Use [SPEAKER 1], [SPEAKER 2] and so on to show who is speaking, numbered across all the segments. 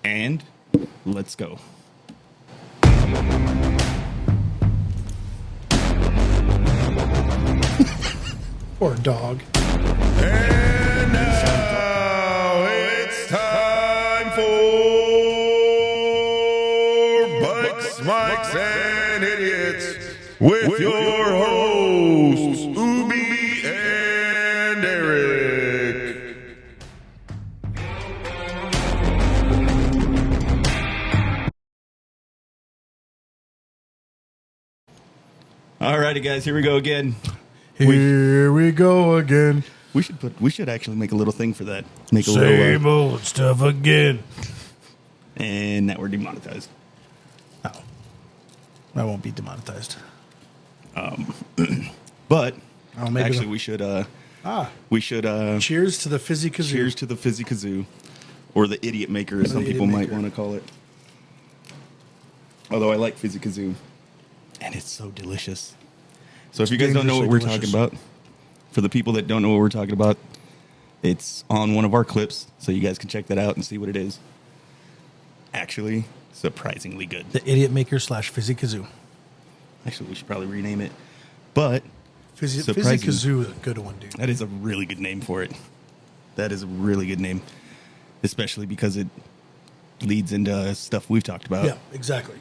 [SPEAKER 1] And let's go.
[SPEAKER 2] Poor dog.
[SPEAKER 3] And now it's time for Bikes, Mics, and Idiots with your hosts, Ubi and Eric.
[SPEAKER 1] Alrighty, guys, here we go again.
[SPEAKER 2] Here we go again.
[SPEAKER 1] We should actually make a little thing for that. Make a
[SPEAKER 2] Same
[SPEAKER 1] little,
[SPEAKER 2] old stuff again.
[SPEAKER 1] and now we're demonetized.
[SPEAKER 2] Oh, I won't be demonetized.
[SPEAKER 1] But
[SPEAKER 2] I'll make
[SPEAKER 1] actually,
[SPEAKER 2] it
[SPEAKER 1] we should.
[SPEAKER 2] Cheers to the Fizzy Kazoo.
[SPEAKER 1] Cheers to the Fizzy Kazoo, or the Idiot Maker, as some people might want to call it. Although I like Fizzy Kazoo, and it's so delicious. So if you guys don't know what we're talking about, for the people that don't know what we're talking about, it's on one of our clips, so you guys can check that out and see what it is. Actually, surprisingly good.
[SPEAKER 2] The Idiot Maker / Fizzy Kazoo.
[SPEAKER 1] Actually, we should probably rename it. But
[SPEAKER 2] Fizzy
[SPEAKER 1] surprising-
[SPEAKER 2] Kazoo is a good one, dude.
[SPEAKER 1] That is a really good name for it. That is a really good name, especially because it leads into stuff we've talked about.
[SPEAKER 2] Yeah, exactly.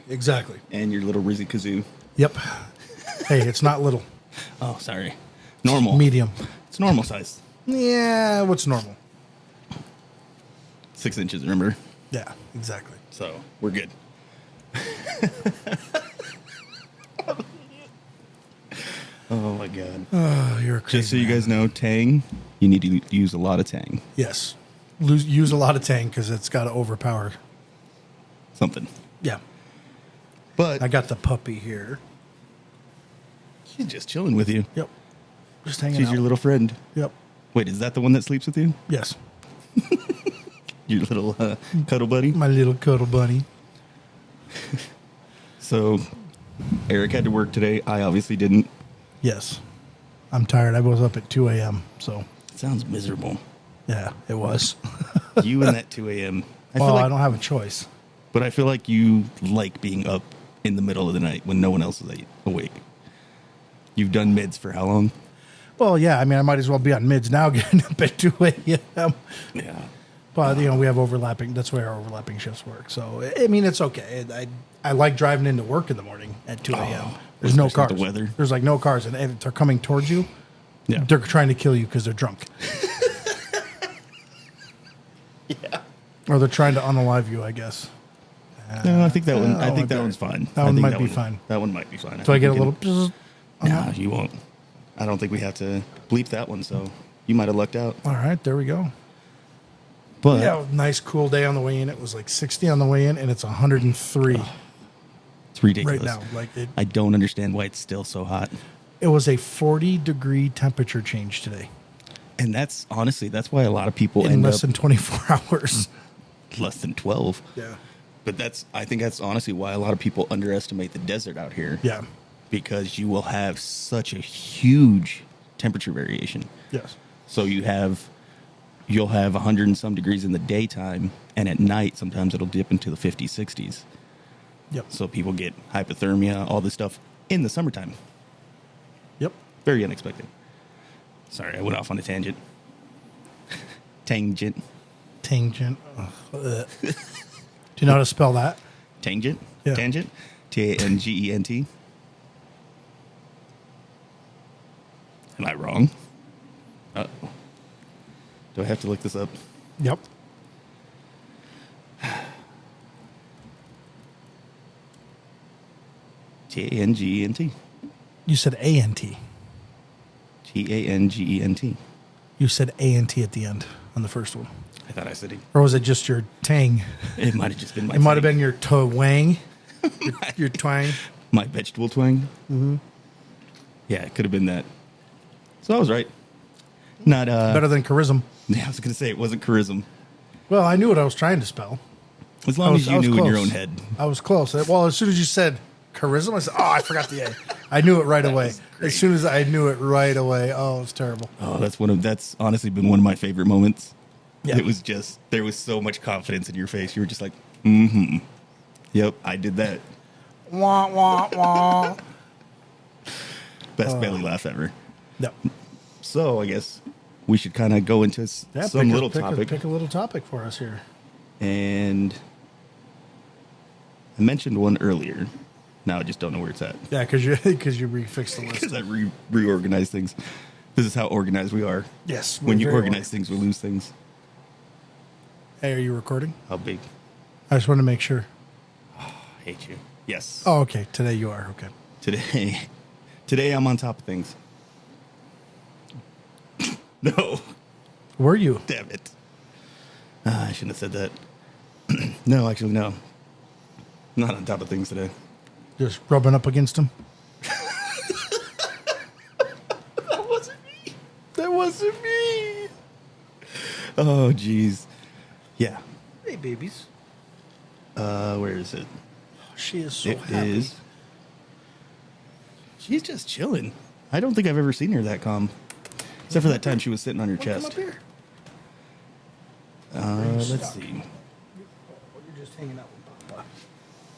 [SPEAKER 1] And your little Rizzy Kazoo.
[SPEAKER 2] Yep. Hey, it's not little.
[SPEAKER 1] Oh, sorry. Normal.
[SPEAKER 2] Medium.
[SPEAKER 1] It's normal size.
[SPEAKER 2] Yeah, what's normal?
[SPEAKER 1] 6 inches, remember?
[SPEAKER 2] Yeah, exactly.
[SPEAKER 1] So, we're good. Oh, my God.
[SPEAKER 2] Oh, you're a crazy
[SPEAKER 1] Just so you
[SPEAKER 2] man.
[SPEAKER 1] guys know, Tang, you need to use a lot of Tang.
[SPEAKER 2] Yes. Use a lot of Tang because it's got to overpower.
[SPEAKER 1] Something.
[SPEAKER 2] Yeah.
[SPEAKER 1] But
[SPEAKER 2] I got the puppy here.
[SPEAKER 1] she's just chilling with you.
[SPEAKER 2] Yep. Just hanging
[SPEAKER 1] She's
[SPEAKER 2] out.
[SPEAKER 1] your little friend.
[SPEAKER 2] Yep.
[SPEAKER 1] Wait, is that the one that sleeps with you?
[SPEAKER 2] Yes.
[SPEAKER 1] Your little cuddle buddy?
[SPEAKER 2] My little cuddle bunny.
[SPEAKER 1] So, Eric had to work today. I obviously didn't.
[SPEAKER 2] Yes. I'm tired. I was up at 2 a.m. So,
[SPEAKER 1] Sounds miserable.
[SPEAKER 2] yeah, it was.
[SPEAKER 1] You and that 2 a.m.
[SPEAKER 2] Well, I don't have a choice.
[SPEAKER 1] But I feel like you like being up in the middle of the night when no one else is awake. You've done mids for how long?
[SPEAKER 2] Well, yeah. I mean, I might as well be on mids now getting up at 2 a.m.
[SPEAKER 1] Yeah.
[SPEAKER 2] But, we have overlapping. That's why our overlapping shifts work. So, I mean, it's okay. I like driving into work in the morning at 2 a.m. There's no
[SPEAKER 1] especially
[SPEAKER 2] cars.
[SPEAKER 1] with the weather.
[SPEAKER 2] There's like no cars. And if they're coming towards you,
[SPEAKER 1] Yeah.
[SPEAKER 2] they're trying to kill you because they're drunk.
[SPEAKER 1] Yeah.
[SPEAKER 2] Or they're trying to unalive you, I guess.
[SPEAKER 1] No, I think that one. I
[SPEAKER 2] Oh,
[SPEAKER 1] think that
[SPEAKER 2] okay.
[SPEAKER 1] one's fine.
[SPEAKER 2] That
[SPEAKER 1] I
[SPEAKER 2] one
[SPEAKER 1] think
[SPEAKER 2] might be fine.
[SPEAKER 1] That one might be fine.
[SPEAKER 2] So I get a
[SPEAKER 1] think
[SPEAKER 2] little...
[SPEAKER 1] we can- No, you won't. I don't think we have to bleep that one. So you might have lucked out.
[SPEAKER 2] All right, there we go.
[SPEAKER 1] But
[SPEAKER 2] Yeah, nice cool day on the way in. It was like 60 on the way in, and it's 103
[SPEAKER 1] it's ridiculous.
[SPEAKER 2] right now. Like
[SPEAKER 1] I don't understand why it's still so hot.
[SPEAKER 2] it was a 40-degree temperature change today
[SPEAKER 1] And that's honestly, that's why a lot of people
[SPEAKER 2] in
[SPEAKER 1] end
[SPEAKER 2] less
[SPEAKER 1] up
[SPEAKER 2] than 24 hours.
[SPEAKER 1] less than 12.
[SPEAKER 2] Yeah,
[SPEAKER 1] But I think that's honestly why a lot of people underestimate the desert out here.
[SPEAKER 2] yeah,
[SPEAKER 1] Because you will have such a huge temperature variation.
[SPEAKER 2] yes,
[SPEAKER 1] So you'll have 100 and some degrees in the daytime, and at night sometimes it'll dip into the 50s, 60s.
[SPEAKER 2] yep,
[SPEAKER 1] So people get hypothermia, all this stuff in the summertime.
[SPEAKER 2] yep.
[SPEAKER 1] Very unexpected. Sorry, I went off on a tangent. Tangent.
[SPEAKER 2] Tangent. Ugh. Do you know how to spell that?
[SPEAKER 1] Tangent?
[SPEAKER 2] Yeah.
[SPEAKER 1] Tangent? Tangent. Am I wrong? Uh-oh. Do I have to look this up?
[SPEAKER 2] Yep.
[SPEAKER 1] Tangent.
[SPEAKER 2] You said A-N-T.
[SPEAKER 1] Tangent.
[SPEAKER 2] You said A-N-T at the end on the first one.
[SPEAKER 1] I thought I said it.
[SPEAKER 2] Or was it just your tang?
[SPEAKER 1] It might have just been my
[SPEAKER 2] It might have
[SPEAKER 1] twang.
[SPEAKER 2] been your twang. Your twang.
[SPEAKER 1] My vegetable twang. Mm-hmm. Yeah, it could have been that. So I was right. Not
[SPEAKER 2] Better than charism.
[SPEAKER 1] Yeah, I was going to say it wasn't charism.
[SPEAKER 2] Well, I knew what I was trying to spell.
[SPEAKER 1] As long as you knew in your own head.
[SPEAKER 2] I was close. Well, as soon as you said charisma, I said, oh, I forgot the A. I knew it right away.
[SPEAKER 1] was great.
[SPEAKER 2] As soon as I knew it right away. Oh, it's terrible.
[SPEAKER 1] Oh, that's honestly been one of my favorite moments
[SPEAKER 2] Yeah.
[SPEAKER 1] It was just, there was so much confidence in your face. You were just like, mm-hmm. Yep, I did that.
[SPEAKER 2] Wah, wah, wah.
[SPEAKER 1] Best belly laugh ever.
[SPEAKER 2] Yep.
[SPEAKER 1] So I guess we should kind of go into some little topic.
[SPEAKER 2] Pick a little topic for us here.
[SPEAKER 1] And I mentioned one earlier. Now I just don't know where it's at.
[SPEAKER 2] Yeah, because you refixed the list.
[SPEAKER 1] Because I reorganized things. This is how organized we are.
[SPEAKER 2] Yes.
[SPEAKER 1] When you organize things, we lose things.
[SPEAKER 2] Hey, are you recording?
[SPEAKER 1] How big?
[SPEAKER 2] I just want to make sure.
[SPEAKER 1] I hate you. Yes.
[SPEAKER 2] Oh, okay. Today you are. Okay.
[SPEAKER 1] Today I'm on top of things. No.
[SPEAKER 2] Were you?
[SPEAKER 1] Damn it. I shouldn't have said that. No, actually, no. I'm not on top of things today.
[SPEAKER 2] Just rubbing up against them?
[SPEAKER 1] That wasn't me. That wasn't me. Oh, jeez. Yeah.
[SPEAKER 2] Hey, babies.
[SPEAKER 1] Where is it?
[SPEAKER 2] She is so
[SPEAKER 1] It
[SPEAKER 2] happy.
[SPEAKER 1] is. She's just chilling. I don't think I've ever seen her that calm. Except for that time she was sitting on your
[SPEAKER 2] Come up
[SPEAKER 1] chest.
[SPEAKER 2] here.
[SPEAKER 1] Let's see.
[SPEAKER 2] You're just hanging out with Papa.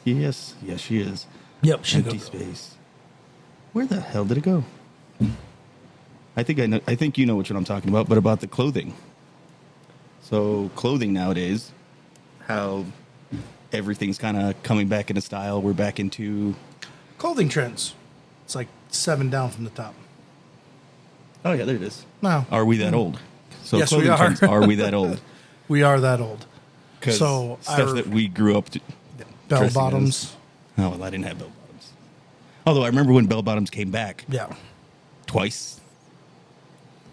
[SPEAKER 1] Yes, she is.
[SPEAKER 2] Yep, she
[SPEAKER 1] Empty
[SPEAKER 2] goes.
[SPEAKER 1] space. Where the hell did it go? I think I know. I think you know which one I'm talking about, but about the clothing. So clothing nowadays, how everything's kind of coming back into style. We're back into.
[SPEAKER 2] Clothing trends. It's like 7 down from the top.
[SPEAKER 1] Oh yeah, there it is.
[SPEAKER 2] No.
[SPEAKER 1] Are we that old? So
[SPEAKER 2] Yes, we
[SPEAKER 1] clothing
[SPEAKER 2] are.
[SPEAKER 1] trends, are we that old?
[SPEAKER 2] We are that old.
[SPEAKER 1] Because
[SPEAKER 2] So,
[SPEAKER 1] stuff that we grew up to.
[SPEAKER 2] Bell
[SPEAKER 1] dressing
[SPEAKER 2] bottoms.
[SPEAKER 1] as- Oh, well, I didn't have bell bottoms. Although I remember when bell bottoms came back
[SPEAKER 2] Yeah.
[SPEAKER 1] twice.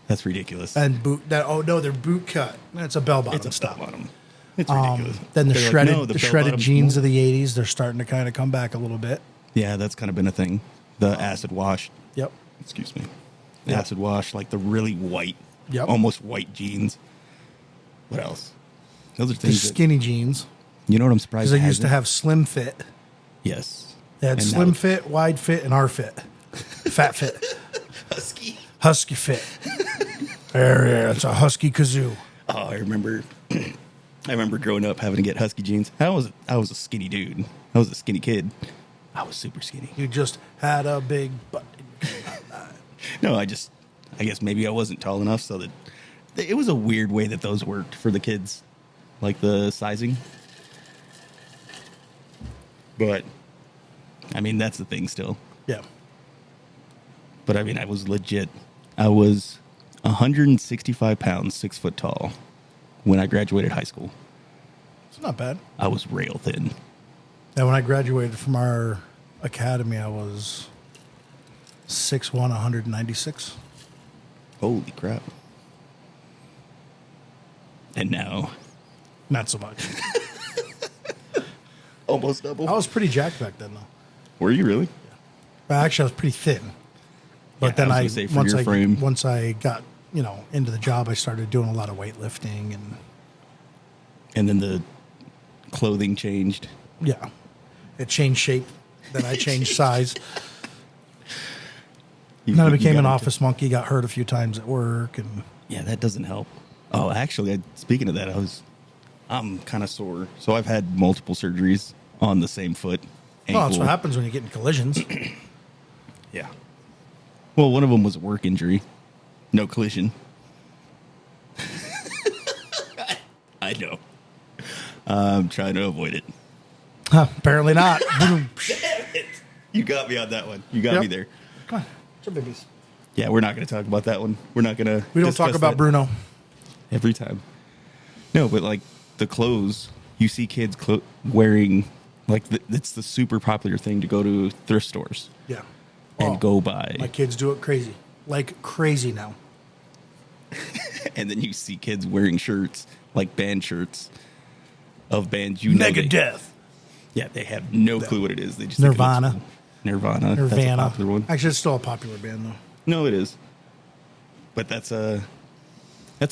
[SPEAKER 1] That's ridiculous.
[SPEAKER 2] And boot. Oh no, they're boot cut. It's a bell bottom
[SPEAKER 1] It's a
[SPEAKER 2] style.
[SPEAKER 1] bell bottom. It's ridiculous.
[SPEAKER 2] Then the
[SPEAKER 1] They're like,
[SPEAKER 2] shredded,
[SPEAKER 1] no,
[SPEAKER 2] the
[SPEAKER 1] bell
[SPEAKER 2] shredded
[SPEAKER 1] bottom's
[SPEAKER 2] jeans
[SPEAKER 1] cool.
[SPEAKER 2] of the '80s. They're starting to kind of come back a little bit.
[SPEAKER 1] Yeah, that's kind of been a thing. The acid wash.
[SPEAKER 2] Yep.
[SPEAKER 1] Excuse me. The
[SPEAKER 2] Yep.
[SPEAKER 1] acid wash, like the really white,
[SPEAKER 2] Yep.
[SPEAKER 1] almost white jeans. What else? Those are
[SPEAKER 2] The
[SPEAKER 1] things.
[SPEAKER 2] skinny jeans
[SPEAKER 1] You know what I'm surprised?
[SPEAKER 2] because they
[SPEAKER 1] it
[SPEAKER 2] used to
[SPEAKER 1] hasn't?
[SPEAKER 2] have slim fit.
[SPEAKER 1] Yes.
[SPEAKER 2] They had
[SPEAKER 1] And
[SPEAKER 2] slim
[SPEAKER 1] now-
[SPEAKER 2] fit, wide fit, and R fit, fat fit, husky fit. There, it's a husky kazoo.
[SPEAKER 1] Oh, I remember. I remember growing up having to get husky jeans. I was a skinny dude. I was a skinny kid. I was super skinny.
[SPEAKER 2] You just had a big butt.
[SPEAKER 1] No, I guess maybe I wasn't tall enough, so that it was a weird way that those worked for the kids, like the sizing. But I mean, that's the thing still.
[SPEAKER 2] Yeah.
[SPEAKER 1] But I mean, I was legit. I was 165 pounds, 6 foot tall when I graduated high school.
[SPEAKER 2] It's not bad.
[SPEAKER 1] I was rail thin.
[SPEAKER 2] And when I graduated from our academy, I was 6'1", 196.
[SPEAKER 1] Holy crap. And now,
[SPEAKER 2] Not so much.
[SPEAKER 1] almost double.
[SPEAKER 2] I was pretty jacked back then, though.
[SPEAKER 1] Were you really?
[SPEAKER 2] Well, actually, I was pretty thin. But
[SPEAKER 1] Yeah,
[SPEAKER 2] then
[SPEAKER 1] I was gonna say, for your frame.
[SPEAKER 2] once I got into the job, I started doing a lot of weightlifting and
[SPEAKER 1] And then the clothing changed.
[SPEAKER 2] yeah, it changed shape. Then I changed size. Then I became an office monkey. Got hurt a few times at work, and
[SPEAKER 1] Yeah, that doesn't help. Oh, actually, speaking of that, I'm kind of sore. So I've had multiple surgeries on the same foot.
[SPEAKER 2] well, that's
[SPEAKER 1] ankle.
[SPEAKER 2] what happens when you get in collisions.
[SPEAKER 1] Yeah. Well, one of them was a work injury. No collision. I know. I'm trying to avoid it.
[SPEAKER 2] Huh, apparently not.
[SPEAKER 1] You got me on that one. You got
[SPEAKER 2] Yep.
[SPEAKER 1] me there.
[SPEAKER 2] Come on, it's your babies.
[SPEAKER 1] Yeah, we're not going to talk about that one. We're not going to.
[SPEAKER 2] We don't talk about Bruno.
[SPEAKER 1] every time. No, but like the clothes, you see kids wearing like it's the super popular thing to go to thrift stores
[SPEAKER 2] Yeah,
[SPEAKER 1] and
[SPEAKER 2] Oh,
[SPEAKER 1] go buy.
[SPEAKER 2] My kids do it crazy, like crazy now.
[SPEAKER 1] And then you see kids wearing shirts like band shirts of bands you know.
[SPEAKER 2] Megadeth,
[SPEAKER 1] Yeah, they have no clue what it is. They just think it looks
[SPEAKER 2] Nirvana.
[SPEAKER 1] cool. Nirvana. That's a
[SPEAKER 2] Nirvana.
[SPEAKER 1] popular one.
[SPEAKER 2] Actually, it's still a popular band though.
[SPEAKER 1] No, it is. But that's a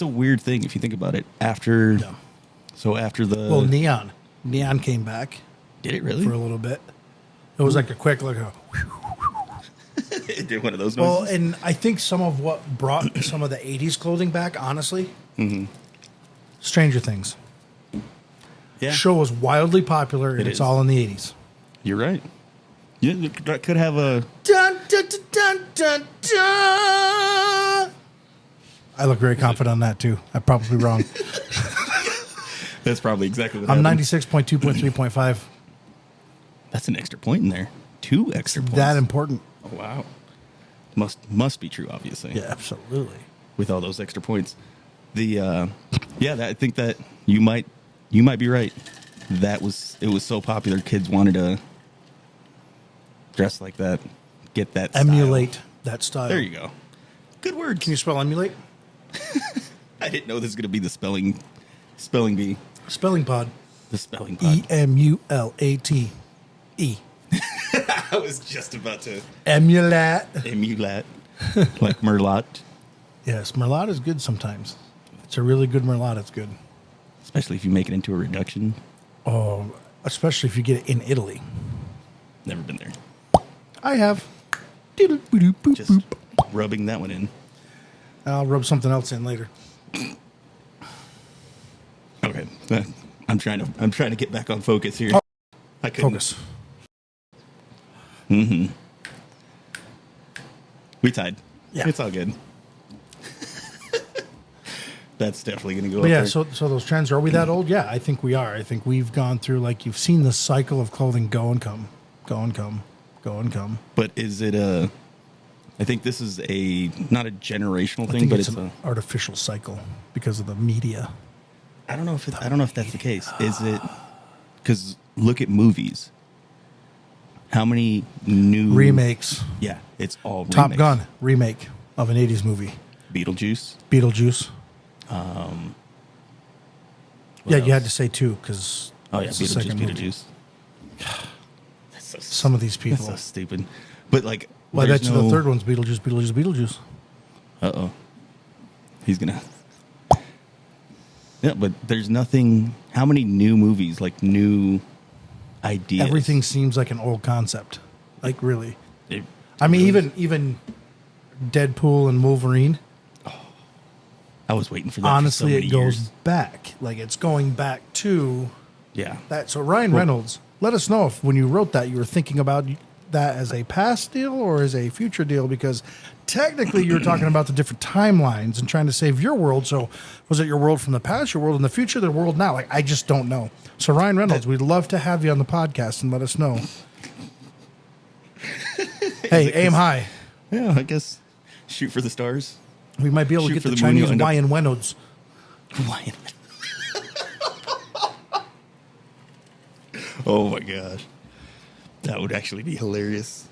[SPEAKER 1] weird thing if you think about it. After
[SPEAKER 2] Yeah.
[SPEAKER 1] after the
[SPEAKER 2] Well, Neon came back
[SPEAKER 1] did it really?
[SPEAKER 2] for a little bit. It was like a quick like a.
[SPEAKER 1] It did one of those
[SPEAKER 2] Well,
[SPEAKER 1] noises.
[SPEAKER 2] and I think some of what brought some of the '80s clothing back, honestly, Stranger Things.
[SPEAKER 1] Yeah,
[SPEAKER 2] Show was wildly popular, and
[SPEAKER 1] It
[SPEAKER 2] it's
[SPEAKER 1] is.
[SPEAKER 2] all in the 80s.
[SPEAKER 1] you're right. Yeah, that could have a.
[SPEAKER 2] Dun, dun, dun, dun, dun, dun. I look very confident on that, too. I'm probably wrong.
[SPEAKER 1] That's probably exactly what
[SPEAKER 2] I'm
[SPEAKER 1] happened.
[SPEAKER 2] 96.2.3.5.
[SPEAKER 1] That's an extra point in there. 2 extra points.
[SPEAKER 2] That important.
[SPEAKER 1] Oh, wow. Must be true, obviously.
[SPEAKER 2] Yeah, absolutely.
[SPEAKER 1] With all those extra points. I think that you might be right. It was so popular, kids wanted to dress like that, get that style.
[SPEAKER 2] Emulate that style.
[SPEAKER 1] There you go. Good word.
[SPEAKER 2] Can you spell emulate?
[SPEAKER 1] I didn't know this was going to be the spelling bee.
[SPEAKER 2] Spelling pod.
[SPEAKER 1] The spelling pod.
[SPEAKER 2] EMULATE.
[SPEAKER 1] I was just about to
[SPEAKER 2] Emulate.
[SPEAKER 1] emulate like Merlot.
[SPEAKER 2] Yes, Merlot is good sometimes. If it's a really good Merlot, it's good.
[SPEAKER 1] Especially if you make it into a reduction.
[SPEAKER 2] Oh, especially if you get it in Italy.
[SPEAKER 1] Never been there.
[SPEAKER 2] I have.
[SPEAKER 1] Just rubbing that one in.
[SPEAKER 2] I'll rub something else in later.
[SPEAKER 1] Okay. I'm trying to get back on focus here.
[SPEAKER 2] Oh,
[SPEAKER 1] I couldn't.
[SPEAKER 2] Focus.
[SPEAKER 1] We tied.
[SPEAKER 2] Yeah.
[SPEAKER 1] It's all good. That's definitely going to go
[SPEAKER 2] But
[SPEAKER 1] up
[SPEAKER 2] yeah,
[SPEAKER 1] there.
[SPEAKER 2] so those trends, are we that old? Yeah, I think we are. I think we've gone through, like, you've seen the cycle of clothing go and come, go and come, go and come.
[SPEAKER 1] But is it I think this is not a generational
[SPEAKER 2] I
[SPEAKER 1] thing,
[SPEAKER 2] think
[SPEAKER 1] but
[SPEAKER 2] it's an artificial cycle because of the media.
[SPEAKER 1] I don't know if that's the case. Is it? Because look at movies. How many new
[SPEAKER 2] Remakes.
[SPEAKER 1] Yeah, it's all
[SPEAKER 2] Top
[SPEAKER 1] remakes.
[SPEAKER 2] Gun, remake of an 80s movie.
[SPEAKER 1] Beetlejuice.
[SPEAKER 2] Beetlejuice.
[SPEAKER 1] What
[SPEAKER 2] Yeah, you had
[SPEAKER 1] else?
[SPEAKER 2] to say two because
[SPEAKER 1] Oh yeah,
[SPEAKER 2] it's the second movie.
[SPEAKER 1] Beetlejuice. That's so
[SPEAKER 2] Some of these
[SPEAKER 1] That's
[SPEAKER 2] people.
[SPEAKER 1] so stupid. But like,
[SPEAKER 2] Well, I
[SPEAKER 1] there's
[SPEAKER 2] bet you the third one's Beetlejuice, Beetlejuice, Beetlejuice.
[SPEAKER 1] Uh-oh. He's gonna. Yeah, but there's nothing. How many new movies, like new ideas?
[SPEAKER 2] Everything seems like an old concept. Like, really.
[SPEAKER 1] It-
[SPEAKER 2] I mean, even Deadpool and Wolverine,
[SPEAKER 1] I was waiting for that.
[SPEAKER 2] honestly,
[SPEAKER 1] for so
[SPEAKER 2] it
[SPEAKER 1] many
[SPEAKER 2] goes
[SPEAKER 1] years.
[SPEAKER 2] back. Like, it's going back to
[SPEAKER 1] Yeah.
[SPEAKER 2] that. So, Ryan Reynolds, let us know if when you wrote that, you were thinking about that as a past deal or as a future deal, because technically you're talking about the different timelines and trying to save your world. So was it your world from the past, your world in the future, the world now? Like, I just don't know. So Ryan Reynolds, we'd love to have you on the podcast and let us know. Hey, aim high.
[SPEAKER 1] Yeah, I guess shoot for the stars.
[SPEAKER 2] We might be able to
[SPEAKER 1] Shoot
[SPEAKER 2] get
[SPEAKER 1] for
[SPEAKER 2] the
[SPEAKER 1] the moon,
[SPEAKER 2] Chinese
[SPEAKER 1] you'll end up-
[SPEAKER 2] Ryan Reynolds.
[SPEAKER 1] Lion. Oh my gosh. That would actually be hilarious.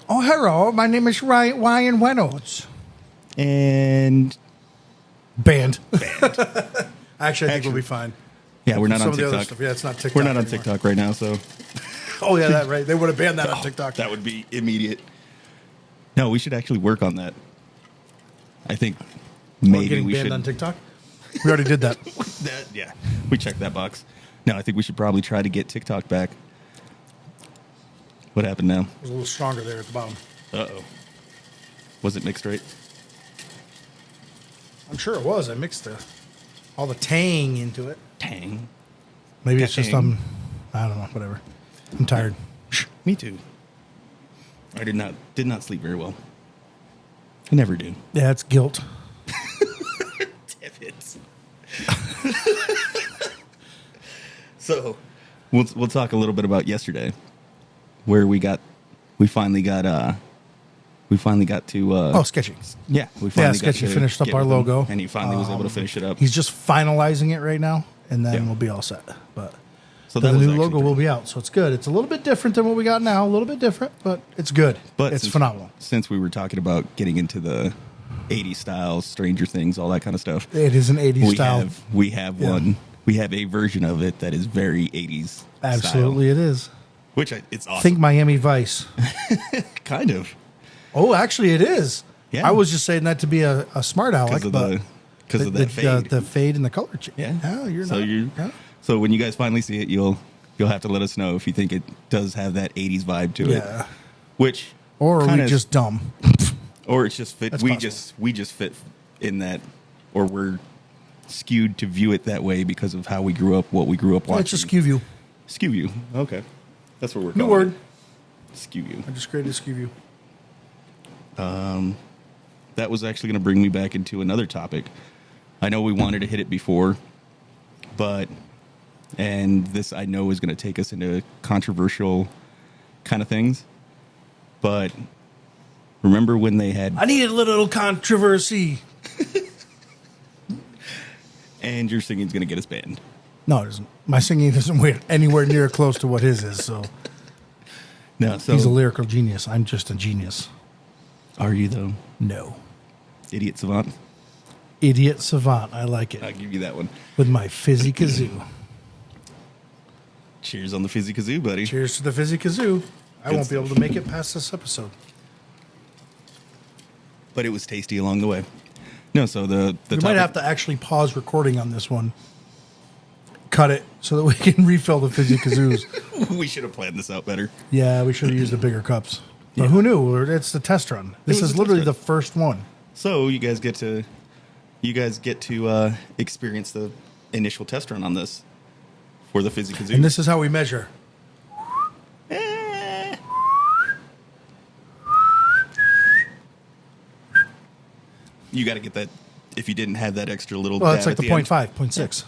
[SPEAKER 2] Oh, hello. My name is Ryan Reynolds.
[SPEAKER 1] And
[SPEAKER 2] Banned. Actually, I think we'll be fine.
[SPEAKER 1] yeah, we're not
[SPEAKER 2] Some
[SPEAKER 1] on
[SPEAKER 2] of the other
[SPEAKER 1] TikTok.
[SPEAKER 2] stuff. Yeah, it's not TikTok.
[SPEAKER 1] We're not on
[SPEAKER 2] anymore.
[SPEAKER 1] TikTok right now, so
[SPEAKER 2] Oh, yeah, that right. They would have banned that on TikTok.
[SPEAKER 1] that would be immediate. No, we should actually work on that. I think
[SPEAKER 2] We're
[SPEAKER 1] maybe
[SPEAKER 2] getting
[SPEAKER 1] we
[SPEAKER 2] banned
[SPEAKER 1] should.
[SPEAKER 2] on TikTok. We already did that.
[SPEAKER 1] Yeah, we checked that box. No, I think we should probably try to get TikTok back. What happened now?
[SPEAKER 2] It was a little stronger there at the bottom.
[SPEAKER 1] Uh-oh. Was it mixed right?
[SPEAKER 2] I'm sure it was. I mixed all the tang into it.
[SPEAKER 1] Tang.
[SPEAKER 2] Maybe it's just
[SPEAKER 1] Tang.
[SPEAKER 2] I don't know. Whatever. I'm tired.
[SPEAKER 1] Me too. I did not sleep very well. I never do.
[SPEAKER 2] Yeah, it's guilt.
[SPEAKER 1] Damn it. So, we'll talk a little bit about yesterday, where we finally got to.
[SPEAKER 2] Oh, sketchy.
[SPEAKER 1] Yeah, we finally got
[SPEAKER 2] sketchy
[SPEAKER 1] to
[SPEAKER 2] finished up
[SPEAKER 1] get
[SPEAKER 2] our
[SPEAKER 1] with him,
[SPEAKER 2] logo.
[SPEAKER 1] and he finally was able to finish it up.
[SPEAKER 2] He's just finalizing it right now, and then
[SPEAKER 1] Yeah.
[SPEAKER 2] we'll be all set. But
[SPEAKER 1] So
[SPEAKER 2] the
[SPEAKER 1] that was
[SPEAKER 2] new
[SPEAKER 1] actually
[SPEAKER 2] logo will
[SPEAKER 1] pretty-
[SPEAKER 2] be out, so it's good. It's a little bit different than what we got now. A little bit different, but it's good.
[SPEAKER 1] But
[SPEAKER 2] it's
[SPEAKER 1] since-
[SPEAKER 2] phenomenal.
[SPEAKER 1] Since we were talking about getting into the 80s styles, Stranger Things, all that kind of stuff,
[SPEAKER 2] It is an 80s style.
[SPEAKER 1] we have
[SPEAKER 2] Yeah.
[SPEAKER 1] one. We have a version of it that is very 80s.
[SPEAKER 2] Absolutely, it is.
[SPEAKER 1] It's awesome.
[SPEAKER 2] Think Miami Vice.
[SPEAKER 1] Kind of.
[SPEAKER 2] Oh, actually, it is.
[SPEAKER 1] Yeah.
[SPEAKER 2] I was just saying that to be a smart aleck,
[SPEAKER 1] Because of that fade.
[SPEAKER 2] the fade and the color change.
[SPEAKER 1] Yeah.
[SPEAKER 2] Oh, you're
[SPEAKER 1] so
[SPEAKER 2] not. Yeah.
[SPEAKER 1] So when you guys finally see it, you'll have to let us know if you think it does have that 80s vibe to it.
[SPEAKER 2] Yeah.
[SPEAKER 1] Which
[SPEAKER 2] Or are we
[SPEAKER 1] kinda-
[SPEAKER 2] just dumb?
[SPEAKER 1] or it's just fit.
[SPEAKER 2] That's
[SPEAKER 1] We
[SPEAKER 2] possible.
[SPEAKER 1] just fit in that, or we're skewed to view it that way because of how we grew up, what we grew up watching.
[SPEAKER 2] It's a skew view.
[SPEAKER 1] Skew view. Okay. That's what we're
[SPEAKER 2] New
[SPEAKER 1] calling
[SPEAKER 2] word.
[SPEAKER 1] it. Skew view.
[SPEAKER 2] I just created a skew view.
[SPEAKER 1] That was actually going to bring me back into another topic. I know we wanted to hit it before, and this I know is going to take us into controversial kind of things, but remember when they had...
[SPEAKER 2] I need a little controversy.
[SPEAKER 1] And your singing's going to get us banned.
[SPEAKER 2] No, it doesn't. My singing doesn't wait anywhere near close to what his is, so...
[SPEAKER 1] No, so...
[SPEAKER 2] He's a lyrical genius. I'm just a genius.
[SPEAKER 1] Are you, though?
[SPEAKER 2] No.
[SPEAKER 1] Idiot savant?
[SPEAKER 2] Idiot savant. I like it.
[SPEAKER 1] I'll give you that one.
[SPEAKER 2] With my Fizzy Kazoo.
[SPEAKER 1] Cheers on the Fizzy Kazoo, buddy.
[SPEAKER 2] Cheers to the Fizzy Kazoo. I won't be able to make it past this episode.
[SPEAKER 1] But it was tasty along the way. No, so the
[SPEAKER 2] we might have to actually pause recording on this one. Cut it so that we can refill the Fizzy Kazoos.
[SPEAKER 1] We should have planned this out better.
[SPEAKER 2] Yeah, we should have used the bigger cups. But who knew? It's the test run. This is literally the first one.
[SPEAKER 1] So you guys get to experience the initial test run on this for the Fizzy Kazoo.
[SPEAKER 2] And this is how we measure.
[SPEAKER 1] You got to get that. If you didn't have that extra little,
[SPEAKER 2] Well, that's
[SPEAKER 1] dab
[SPEAKER 2] like the
[SPEAKER 1] at end.
[SPEAKER 2] 0.5, 0.6.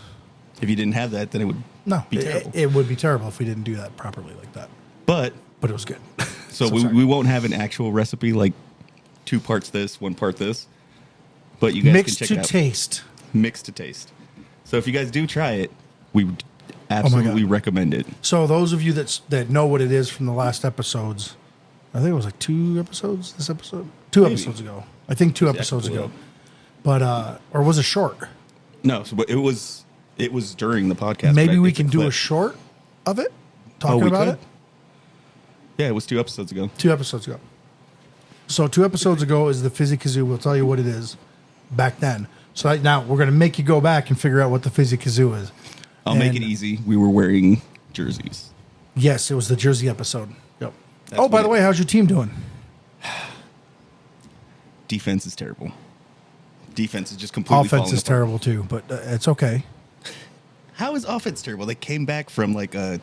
[SPEAKER 1] If you didn't have that, then it would be terrible.
[SPEAKER 2] It would be terrible if we didn't do that properly like that.
[SPEAKER 1] But
[SPEAKER 2] it was good.
[SPEAKER 1] So we won't have an actual recipe like 2 parts this, 1 part this. But you guys
[SPEAKER 2] Mixed
[SPEAKER 1] can check
[SPEAKER 2] to
[SPEAKER 1] it out.
[SPEAKER 2] taste.
[SPEAKER 1] Mixed to taste. So if you guys do try it, we would absolutely recommend it.
[SPEAKER 2] So those of you that know what it is from the last episodes, I think it was like 2 episodes this episode? 2
[SPEAKER 1] Maybe.
[SPEAKER 2] episodes ago. I think 2 episodes ago. But, or was it short?
[SPEAKER 1] No, so it was during the podcast.
[SPEAKER 2] Maybe
[SPEAKER 1] but
[SPEAKER 2] we
[SPEAKER 1] it's
[SPEAKER 2] can do
[SPEAKER 1] clip.
[SPEAKER 2] a short of it? Talking
[SPEAKER 1] we
[SPEAKER 2] about
[SPEAKER 1] could.
[SPEAKER 2] it?
[SPEAKER 1] Yeah, it was 2 episodes ago.
[SPEAKER 2] 2 episodes ago. So 2 episodes ago is the Fizzy Kazoo. We'll tell you what it is back then. So now we're going to make you go back and figure out what the Fizzy Kazoo is.
[SPEAKER 1] I'll make it easy. We were wearing jerseys.
[SPEAKER 2] Yes, it was the Jersey episode. Yep.
[SPEAKER 1] That's
[SPEAKER 2] By the way, how's your team doing?
[SPEAKER 1] Defense is terrible. Defense is just completely
[SPEAKER 2] Offense is
[SPEAKER 1] falling apart.
[SPEAKER 2] terrible too, but it's okay.
[SPEAKER 1] How is offense terrible? They came back from like a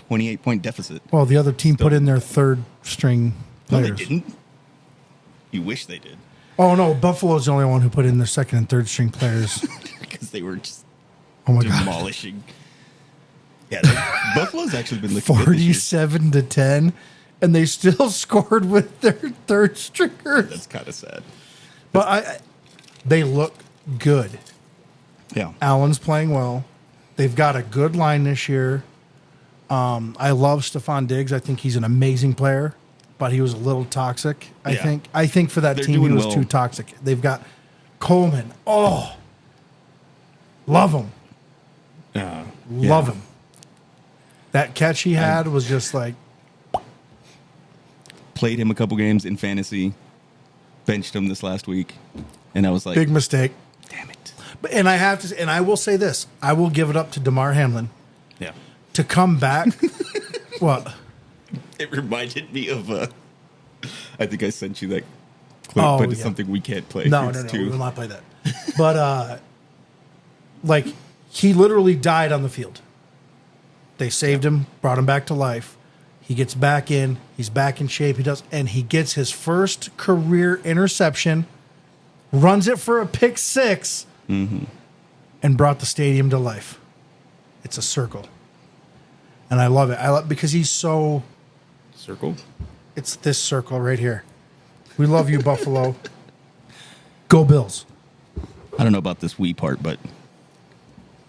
[SPEAKER 1] 28-point deficit.
[SPEAKER 2] Well, the other team put in their third string
[SPEAKER 1] No,
[SPEAKER 2] players.
[SPEAKER 1] they didn't. You wish they did.
[SPEAKER 2] Oh no, Buffalo's the only one who put in their second and third string players.
[SPEAKER 1] Because they were just
[SPEAKER 2] Oh my god,
[SPEAKER 1] demolishing. Yeah, Buffalo's actually been looking good this year.
[SPEAKER 2] 47-10, and they still scored with their third stringer.
[SPEAKER 1] That's kind of sad.
[SPEAKER 2] But they look good.
[SPEAKER 1] Yeah.
[SPEAKER 2] Allen's playing well. They've got a good line this year. I love Stephon Diggs. I think he's an amazing player, but he was a little toxic.
[SPEAKER 1] Yeah.
[SPEAKER 2] I think for that
[SPEAKER 1] They're
[SPEAKER 2] team he
[SPEAKER 1] doing
[SPEAKER 2] was
[SPEAKER 1] well.
[SPEAKER 2] too toxic. They've got Coleman. Oh, love him. Love him. That catch he had was just like,
[SPEAKER 1] Played him a couple games in fantasy. Benched him this last week. And I was like,
[SPEAKER 2] big mistake.
[SPEAKER 1] damn it.
[SPEAKER 2] And I will say this. I will give it up to DeMar Hamlin
[SPEAKER 1] Yeah.
[SPEAKER 2] to come back. What?
[SPEAKER 1] It reminded me of, I think I sent you that clip,
[SPEAKER 2] Oh,
[SPEAKER 1] but it's
[SPEAKER 2] yeah.
[SPEAKER 1] something we can't play.
[SPEAKER 2] No,
[SPEAKER 1] It's
[SPEAKER 2] we will not play that. But, like, he literally died on the field. They saved him, brought him back to life. He gets back in. He's back in shape. And he gets his first career interception, runs it for a pick six, and brought the stadium to life. It's a circle. And I love it. Because he's so...
[SPEAKER 1] Circle?
[SPEAKER 2] It's this circle right here. We love you, Buffalo. Go Bills.
[SPEAKER 1] I don't know about this we part, but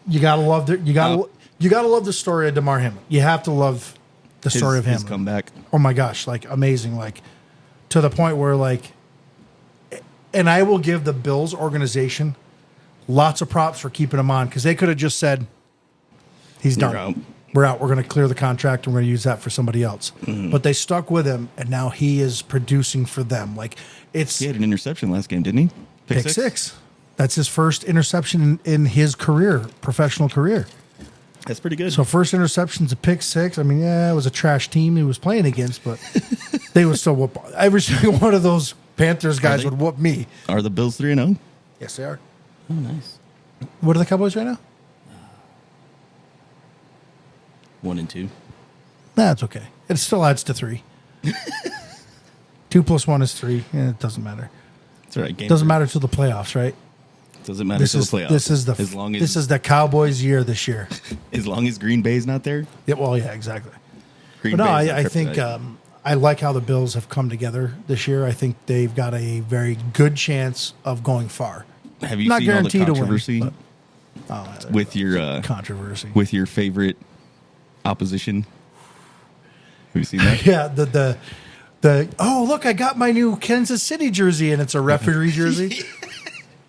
[SPEAKER 2] You gotta love you gotta love the story of DeMar Hamlin. You have to love the story of
[SPEAKER 1] his
[SPEAKER 2] Hamlin.
[SPEAKER 1] comeback.
[SPEAKER 2] Oh my gosh, like amazing, like to the point where like, and I will give the Bills organization lots of props for keeping him on because they could have just said, "He's done.
[SPEAKER 1] You're out.
[SPEAKER 2] We're out. We're going to clear the contract and we're going to use that for somebody else."
[SPEAKER 1] Mm-hmm.
[SPEAKER 2] But they stuck with him, and now he is producing for them. Like it's
[SPEAKER 1] He had an interception last game, didn't he?
[SPEAKER 2] pick six. That's his first interception in his career, professional career.
[SPEAKER 1] That's pretty good.
[SPEAKER 2] So first interception's a pick six. I mean, yeah, it was a trash team he was playing against, but they would still whoop. Every single one of those Panthers guys
[SPEAKER 1] they?
[SPEAKER 2] would whoop me.
[SPEAKER 1] Are the Bills 3-0?
[SPEAKER 2] Yes, they are.
[SPEAKER 1] Oh, nice.
[SPEAKER 2] What are the Cowboys right now?
[SPEAKER 1] 1-2.
[SPEAKER 2] That's okay. It still adds to 3. 2 + 1 is 3. Yeah, it doesn't matter.
[SPEAKER 1] It's all right.
[SPEAKER 2] It doesn't matter till the playoffs, right?
[SPEAKER 1] Doesn't matter till the playoffs.
[SPEAKER 2] This is the Cowboys' year this year.
[SPEAKER 1] As long as Green Bay's not there.
[SPEAKER 2] Yeah, well, yeah, exactly.
[SPEAKER 1] Green
[SPEAKER 2] But no,
[SPEAKER 1] Bay's
[SPEAKER 2] I think I like how the Bills have come together this year. I think they've got a very good chance of going far.
[SPEAKER 1] Have you
[SPEAKER 2] Not
[SPEAKER 1] seen all the
[SPEAKER 2] guaranteed to win,
[SPEAKER 1] controversy
[SPEAKER 2] but-
[SPEAKER 1] with your
[SPEAKER 2] controversy
[SPEAKER 1] with your favorite opposition? Have you seen that?
[SPEAKER 2] Yeah, the oh, look, I got my new Kansas City jersey, and it's a referee jersey.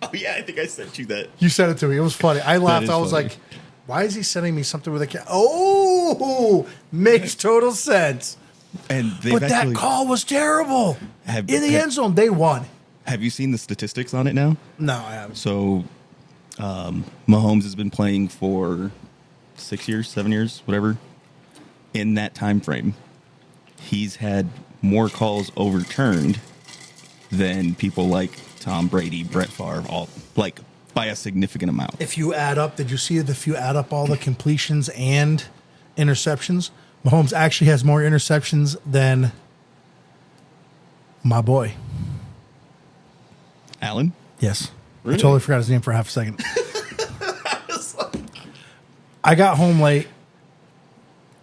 [SPEAKER 1] Oh yeah, I think I sent you that.
[SPEAKER 2] You sent it to me. It was funny. I laughed.
[SPEAKER 1] is
[SPEAKER 2] I was
[SPEAKER 1] funny.
[SPEAKER 2] like, why is he sending me something with a Oh, makes total sense.
[SPEAKER 1] And
[SPEAKER 2] But that call was terrible. In the end zone, they won.
[SPEAKER 1] Have you seen the statistics on it now?
[SPEAKER 2] No, I haven't.
[SPEAKER 1] So, Mahomes has been playing for 6 years, 7 years, whatever. In that time frame, he's had more calls overturned than people like Tom Brady, Brett Favre, all like by a significant amount.
[SPEAKER 2] If you add up, did you see it? If you add up all the completions and interceptions, Mahomes actually has more interceptions than my boy.
[SPEAKER 1] Allen?
[SPEAKER 2] Yes.
[SPEAKER 1] Really?
[SPEAKER 2] I totally forgot his name for half a second. I got home late.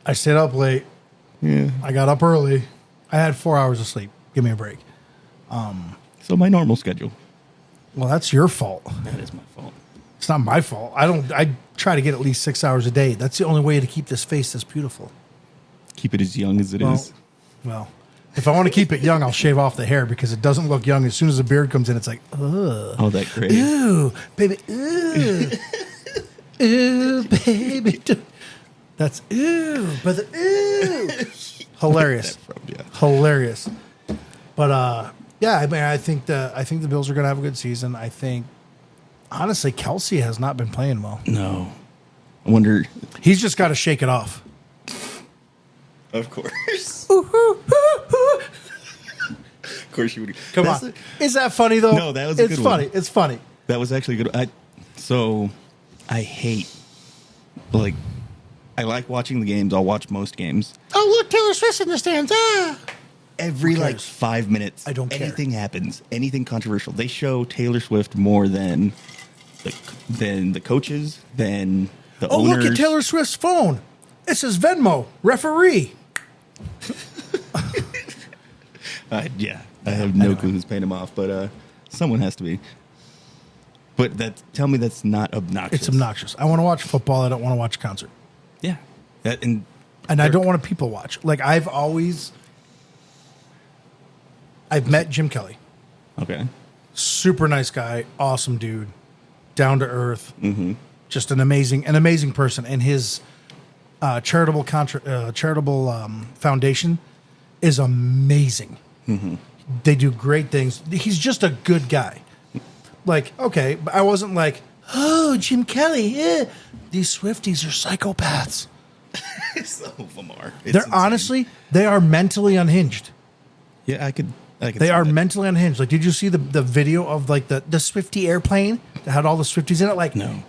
[SPEAKER 2] I stayed up late.
[SPEAKER 1] Yeah.
[SPEAKER 2] I got up early. I had 4 hours of sleep. Give me a break.
[SPEAKER 1] So my normal schedule.
[SPEAKER 2] Well, that's your fault.
[SPEAKER 1] That is my fault.
[SPEAKER 2] It's not my fault. I try to get at least 6 hours a day. That's the only way to keep this face this beautiful.
[SPEAKER 1] Keep it as young as it is.
[SPEAKER 2] Well, if I want to keep it young, I'll shave off the hair because it doesn't look young. As soon as the beard comes in, it's like, ugh.
[SPEAKER 1] Oh, that great.
[SPEAKER 2] Ew, baby, ew. Ew, baby. That's ew, but ew. Hilarious.
[SPEAKER 1] Yeah.
[SPEAKER 2] Hilarious. But yeah, I mean, I think the Bills are going to have a good season. I think, honestly, Kelsey has not been playing well.
[SPEAKER 1] No. I wonder.
[SPEAKER 2] He's just got to shake it off.
[SPEAKER 1] Of course. Of course you would.
[SPEAKER 2] Come on. Is that funny, though?
[SPEAKER 1] No, that was a good one.
[SPEAKER 2] It's funny.
[SPEAKER 1] That was actually good. I hate, like, I like watching the games. I'll watch most games.
[SPEAKER 2] Oh, look, Taylor Swift's in the stands. Ah.
[SPEAKER 1] Every,
[SPEAKER 2] Who
[SPEAKER 1] like,
[SPEAKER 2] cares?
[SPEAKER 1] 5 minutes,
[SPEAKER 2] I don't care.
[SPEAKER 1] anything happens, anything controversial. They show Taylor Swift more than the coaches, than the
[SPEAKER 2] Oh,
[SPEAKER 1] owners.
[SPEAKER 2] look at Taylor Swift's phone. It says Venmo, referee.
[SPEAKER 1] Yeah, I have no clue who's paying him off, but someone has to be. But tell me that's not obnoxious.
[SPEAKER 2] It's obnoxious. I want to watch football. I don't want to watch a concert.
[SPEAKER 1] Yeah. And
[SPEAKER 2] I don't want to people watch. Like, I've met Jim Kelly.
[SPEAKER 1] Okay.
[SPEAKER 2] Super nice guy. Awesome dude. Down to earth. Mm-hmm. Just an amazing person. And his charitable foundation is amazing. Mm-hmm. They do great things. He's just a good guy. Like, okay, but I wasn't like, oh, Jim Kelly. Eh. These Swifties are psychopaths.
[SPEAKER 1] Some of them are.
[SPEAKER 2] They're
[SPEAKER 1] insane.
[SPEAKER 2] honestly, they are mentally unhinged.
[SPEAKER 1] Yeah, I could
[SPEAKER 2] They
[SPEAKER 1] see
[SPEAKER 2] are
[SPEAKER 1] that.
[SPEAKER 2] mentally unhinged. Like, did you see the video of like the Swiftie airplane that had all the Swifties in it? Like,
[SPEAKER 1] No.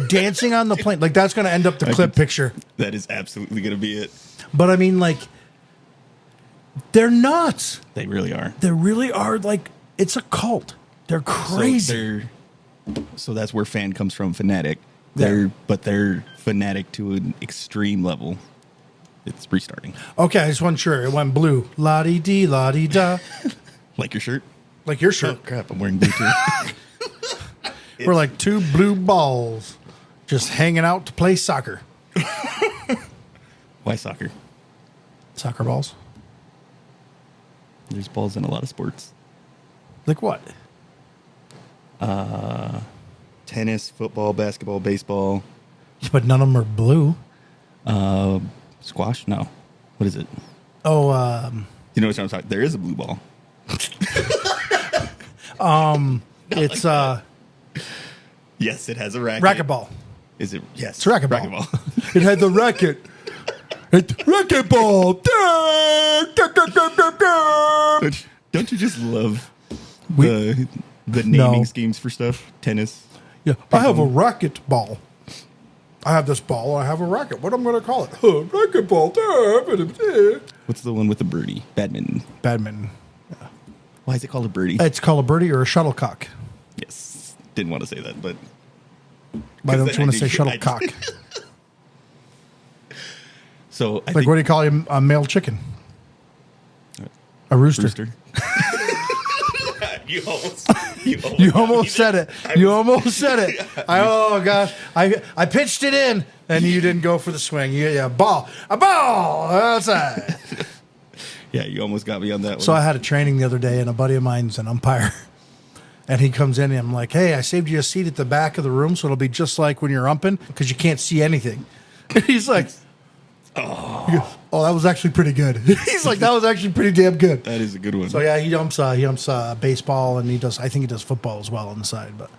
[SPEAKER 2] dancing on the plane. Like, that's going to end up the clip picture.
[SPEAKER 1] That is absolutely going to be it.
[SPEAKER 2] But I mean, like, they're nuts.
[SPEAKER 1] They really are.
[SPEAKER 2] They really are. Like, it's a cult. They're crazy.
[SPEAKER 1] So that's where fan comes from, fanatic.
[SPEAKER 2] Yeah.
[SPEAKER 1] But they're fanatic to an extreme level. It's restarting.
[SPEAKER 2] Okay, I just wasn't sure. It went blue. La-dee-dee, la-dee-da.
[SPEAKER 1] Like your shirt?
[SPEAKER 2] Like your
[SPEAKER 1] Oh,
[SPEAKER 2] shirt.
[SPEAKER 1] crap. I'm wearing blue too.
[SPEAKER 2] We're like two blue balls just hanging out to play soccer.
[SPEAKER 1] Why soccer?
[SPEAKER 2] Soccer balls?
[SPEAKER 1] There's balls in a lot of sports.
[SPEAKER 2] Like what?
[SPEAKER 1] Tennis, football, basketball, baseball.
[SPEAKER 2] But none of them are blue.
[SPEAKER 1] Squash? No. What is it?
[SPEAKER 2] Oh,
[SPEAKER 1] You know what I'm talking about? There is a blue ball.
[SPEAKER 2] it's
[SPEAKER 1] Yes, it has a racket.
[SPEAKER 2] racquetball.
[SPEAKER 1] Is it? Yes.
[SPEAKER 2] It's racquetball.
[SPEAKER 1] Racquetball.
[SPEAKER 2] It had the racket. It's racquetball.
[SPEAKER 1] Don't you just love
[SPEAKER 2] We-
[SPEAKER 1] the naming schemes for stuff. Tennis.
[SPEAKER 2] Yeah, I have a racket ball. I have this ball. I have a racket. What am I going to call it? Racket ball.
[SPEAKER 1] What's the one with the birdie? Badminton.
[SPEAKER 2] Badminton.
[SPEAKER 1] Yeah. Why is it called a birdie?
[SPEAKER 2] It's called a birdie or a shuttlecock.
[SPEAKER 1] Yes. Didn't want to say that, but...
[SPEAKER 2] Why don't you want to say shuttlecock?
[SPEAKER 1] So,
[SPEAKER 2] what do you call a male chicken? A rooster.
[SPEAKER 1] You almost
[SPEAKER 2] said it. You almost said it. Oh gosh, I pitched it in, and you didn't go for the swing. A ball outside.
[SPEAKER 1] Yeah, you almost got me on that one.
[SPEAKER 2] So I had a training the other day, and a buddy of mine's an umpire, and he comes in, and I'm like, "Hey, I saved you a seat at the back of the room, so it'll be just like when you're umping, because you can't see anything." And he's like, "Oh, that was actually pretty good." He's like, "That was actually pretty damn good."
[SPEAKER 1] That is a good one.
[SPEAKER 2] So yeah, he umps baseball, and I think he does football as well on the side, but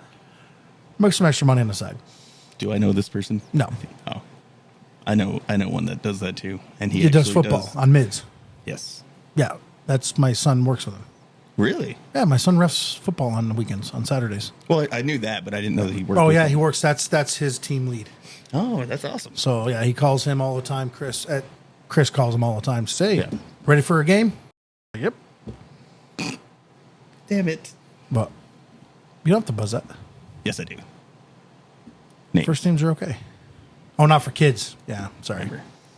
[SPEAKER 2] makes some extra money on the side.
[SPEAKER 1] Do I know this person?
[SPEAKER 2] No.
[SPEAKER 1] Oh, I know one that does that too, and
[SPEAKER 2] he does football on mids.
[SPEAKER 1] Yes.
[SPEAKER 2] Yeah, that's my son works with him.
[SPEAKER 1] Really?
[SPEAKER 2] Yeah, my son refs football on the weekends, on Saturdays.
[SPEAKER 1] Well, I knew that, but I didn't know that he worked.
[SPEAKER 2] Oh
[SPEAKER 1] with
[SPEAKER 2] yeah,
[SPEAKER 1] him.
[SPEAKER 2] he works. That's his team lead.
[SPEAKER 1] Oh, that's awesome.
[SPEAKER 2] So yeah, he calls him all the time. Chris calls him all the time. Say, ready for a game? Yep.
[SPEAKER 1] Damn it!
[SPEAKER 2] But you don't have to buzz that.
[SPEAKER 1] Yes, I do. Names.
[SPEAKER 2] First names are okay. Oh, not for kids. Yeah, sorry.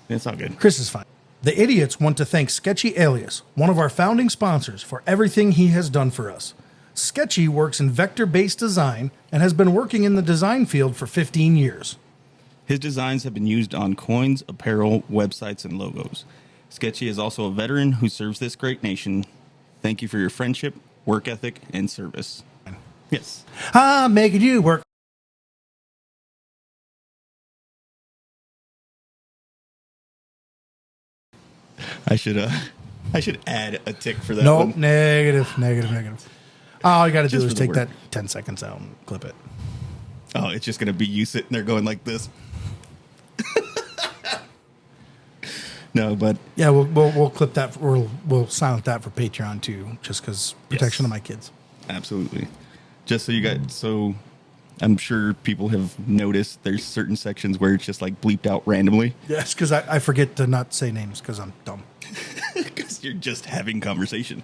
[SPEAKER 1] It's all good.
[SPEAKER 2] Chris is fine. The Idiots want to thank Sketchy Alias, one of our founding sponsors, for everything he has done for us. Sketchy works in vector-based design and has been working in the design field for 15 years.
[SPEAKER 1] His designs have been used on coins, apparel, websites, and logos. Sketchy is also a veteran who serves this great nation. Thank you for your friendship, work ethic, and service. Yes.
[SPEAKER 2] I'm making you work.
[SPEAKER 1] I should add a tick for that.
[SPEAKER 2] Nope,
[SPEAKER 1] one.
[SPEAKER 2] negative. All you got to do
[SPEAKER 1] Just
[SPEAKER 2] is
[SPEAKER 1] for the
[SPEAKER 2] take
[SPEAKER 1] word.
[SPEAKER 2] that 10 seconds out and clip it.
[SPEAKER 1] Oh, it's just going to be you sitting there going like this. No, but
[SPEAKER 2] yeah, we'll clip that. We'll silent that for Patreon too, just because protection of my kids.
[SPEAKER 1] Absolutely. Just so you guys, so I'm sure people have noticed there's certain sections where it's just like bleeped out randomly.
[SPEAKER 2] Yes, because I forget to not say names because I'm dumb.
[SPEAKER 1] Because you're just having conversation.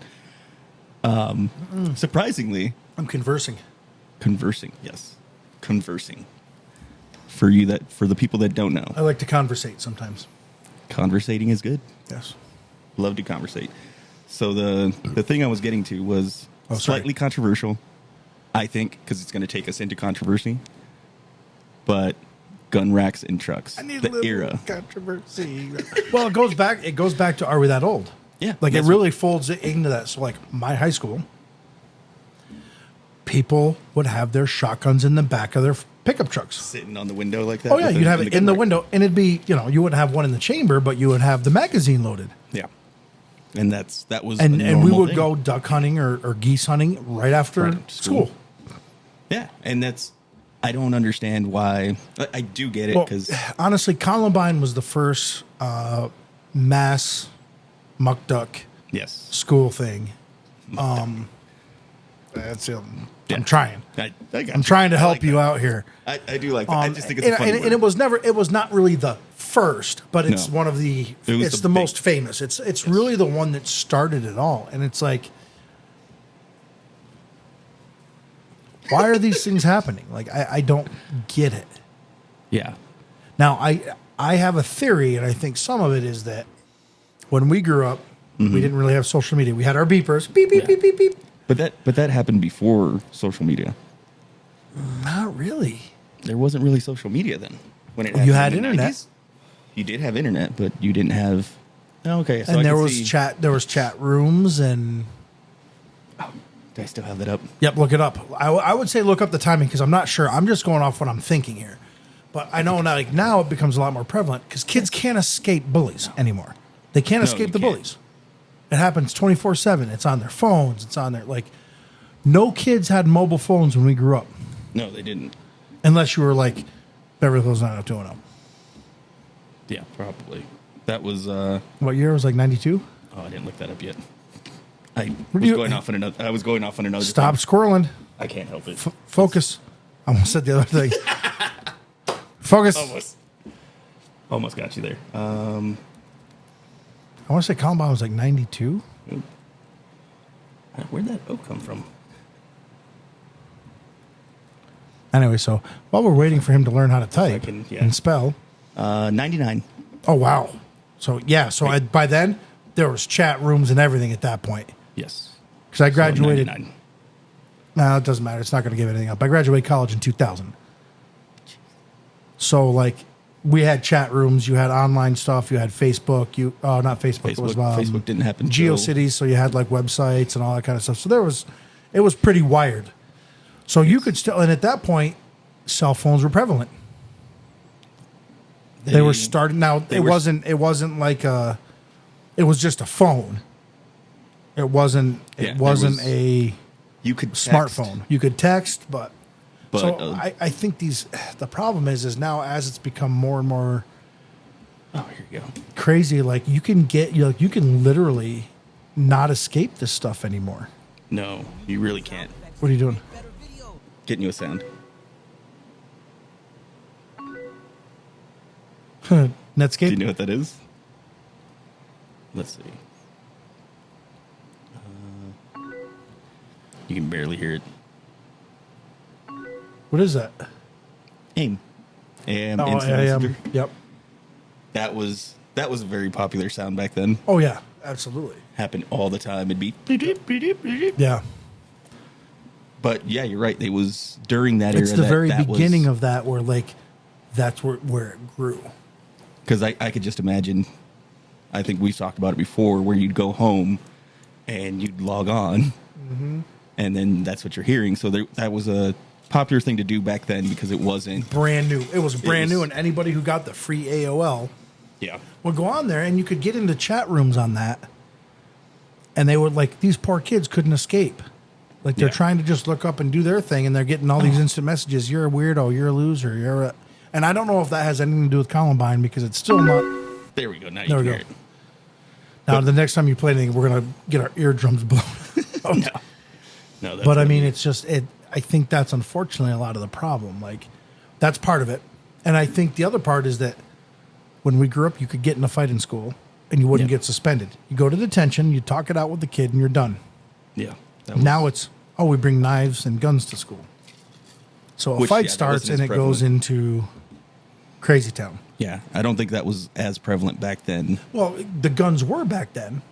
[SPEAKER 1] Surprisingly,
[SPEAKER 2] I'm conversing.
[SPEAKER 1] Yes, conversing. For the people that don't know,
[SPEAKER 2] I like to conversate sometimes.
[SPEAKER 1] Conversating is good.
[SPEAKER 2] Yes.
[SPEAKER 1] Love to conversate. So the thing I was getting to was slightly controversial, I think, because it's going to take us into controversy. But gun racks and trucks,
[SPEAKER 2] I need
[SPEAKER 1] the
[SPEAKER 2] a little
[SPEAKER 1] era.
[SPEAKER 2] controversy. Well, it goes back to Are We That Old?
[SPEAKER 1] Yeah,
[SPEAKER 2] like it really folds it into that. So like my high school, people would have their shotguns in the back of their pickup trucks.
[SPEAKER 1] Sitting on the window like that.
[SPEAKER 2] Oh yeah, you'd have it in the window, and it'd be, you wouldn't have one in the chamber, but you would have the magazine loaded.
[SPEAKER 1] Yeah, and that was
[SPEAKER 2] and we would
[SPEAKER 1] thing.
[SPEAKER 2] go duck hunting or geese hunting right after school.
[SPEAKER 1] Yeah, and I don't understand why. I do get it because
[SPEAKER 2] honestly, Columbine was the first mass muck duck school thing. That's it. I'm trying. I'm trying to help you out here.
[SPEAKER 1] I do like that. I just think it's a funny word.
[SPEAKER 2] And it was not really the first, but it's one of the. It's the most famous. It's really the one that started it all, and it's like, why are these things happening? Like I don't get it.
[SPEAKER 1] Yeah.
[SPEAKER 2] Now I have a theory, and I think some of it is that when we grew up, we didn't really have social media. We had our beepers, beep beep beep beep beep.
[SPEAKER 1] But that happened before social media.
[SPEAKER 2] Not really.
[SPEAKER 1] There wasn't really social media then. When it
[SPEAKER 2] you had
[SPEAKER 1] in the
[SPEAKER 2] internet.
[SPEAKER 1] 90s, you did have internet, but you didn't have. Okay, so
[SPEAKER 2] and there was chat. There was chat rooms, and
[SPEAKER 1] do I still have that up?
[SPEAKER 2] Yep, look it up. I would say look up the timing because I'm not sure. I'm just going off what I'm thinking here. But I know now it becomes a lot more prevalent because kids can't escape bullies anymore. They can't escape the bullies. It happens 24/7. It's on their phones. It's on their no kids had mobile phones when we grew up.
[SPEAKER 1] No, they didn't.
[SPEAKER 2] Unless you were like Beverly Hills 90210.
[SPEAKER 1] Yeah, probably. That was
[SPEAKER 2] what year? It was like 92?
[SPEAKER 1] Oh, I didn't look that up yet. I was going off on another.
[SPEAKER 2] Stop squirreling.
[SPEAKER 1] I can't help it.
[SPEAKER 2] Focus. I almost said the other thing. Focus.
[SPEAKER 1] Almost got you there.
[SPEAKER 2] I want to say Columbine was like 92.
[SPEAKER 1] Where'd that O come from?
[SPEAKER 2] Anyway, so while we're waiting for him to learn how to type and spell.
[SPEAKER 1] 99.
[SPEAKER 2] Oh, wow. So, yeah. So by then, there was chat rooms and everything at that point.
[SPEAKER 1] Yes.
[SPEAKER 2] Because I graduated.
[SPEAKER 1] So
[SPEAKER 2] No, it doesn't matter. It's not going to give anything up. I graduated college in 2000. So, like, we had chat rooms. You had online stuff. You had Facebook. Not Facebook. It was,
[SPEAKER 1] Facebook didn't happen.
[SPEAKER 2] GeoCities. So you had like websites and all that kind of stuff. So it was pretty wired. So you could still, and at that point, cell phones were prevalent. They were starting. Now it wasn't like it was just a phone. It wasn't a
[SPEAKER 1] you could text.
[SPEAKER 2] Smartphone. You could text, but so I think the problem is now as it's become more and more
[SPEAKER 1] here you go.
[SPEAKER 2] crazy, like you can literally not escape this stuff anymore.
[SPEAKER 1] No, you really can't.
[SPEAKER 2] What are you doing?
[SPEAKER 1] Getting you a sound.
[SPEAKER 2] Netscape?
[SPEAKER 1] Do you know what that is? Let's see. You can barely hear it.
[SPEAKER 2] What is that?
[SPEAKER 1] AIM. AM.
[SPEAKER 2] AM. Yep.
[SPEAKER 1] That was a very popular sound back then.
[SPEAKER 2] Oh yeah, absolutely.
[SPEAKER 1] Happened all the time. It'd be
[SPEAKER 2] yeah.
[SPEAKER 1] But yeah, you're right. It was during that era.
[SPEAKER 2] It's the very beginning of that where like that's where it grew.
[SPEAKER 1] Because I could just imagine. I think we've talked about it before, where you'd go home and you'd log on, and then that's what you're hearing. So that was a popular thing to do back then because it wasn't
[SPEAKER 2] brand new. It was brand new, and anybody who got the free AOL, would go on there, and you could get into chat rooms on that, and they would like these poor kids couldn't escape. Like they're trying to just look up and do their thing, and they're getting all these instant messages. You're a weirdo. You're a loser. And I don't know if that has anything to do with Columbine because it's still not.
[SPEAKER 1] There we go. Now you can hear it.
[SPEAKER 2] Now, the next time you play anything, we're going to get our eardrums blown out.
[SPEAKER 1] No.
[SPEAKER 2] But I mean, it's just I think that's unfortunately a lot of the problem. Like, that's part of it. And I think the other part is that when we grew up, you could get in a fight in school and you wouldn't get suspended. You go to detention, you talk it out with the kid, and you're done.
[SPEAKER 1] Yeah.
[SPEAKER 2] Now it's, we bring knives and guns to school. So a fight starts and it goes into crazy town.
[SPEAKER 1] Yeah, I don't think that was as prevalent back then.
[SPEAKER 2] Well, the guns were back then,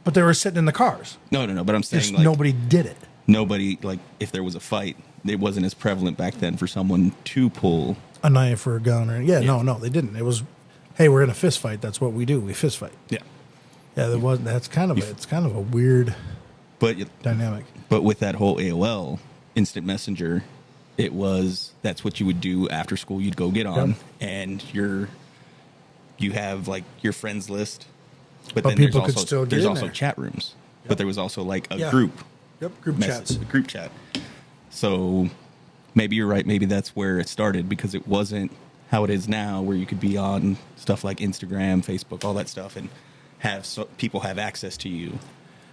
[SPEAKER 2] but they were sitting in the cars.
[SPEAKER 1] No, but I'm saying
[SPEAKER 2] just nobody did it.
[SPEAKER 1] Nobody, like, if there was a fight, it wasn't as prevalent back then for someone to pull
[SPEAKER 2] a knife or a gun or no, they didn't. It was, hey, we're in a fist fight. That's what we do. We fist fight. Yeah, there wasn't. That's it's kind of a weird, dynamic.
[SPEAKER 1] But with that whole AOL instant messenger, that's what you would do after school. You'd go get on, and you have like your friends list, but then
[SPEAKER 2] people could still get
[SPEAKER 1] there's
[SPEAKER 2] in
[SPEAKER 1] also
[SPEAKER 2] there.
[SPEAKER 1] Chat rooms, but there was also like a group.
[SPEAKER 2] Group chats.
[SPEAKER 1] Group chat. So maybe you're right. Maybe that's where it started because it wasn't how it is now, where you could be on stuff like Instagram, Facebook, all that stuff, and people have access to you.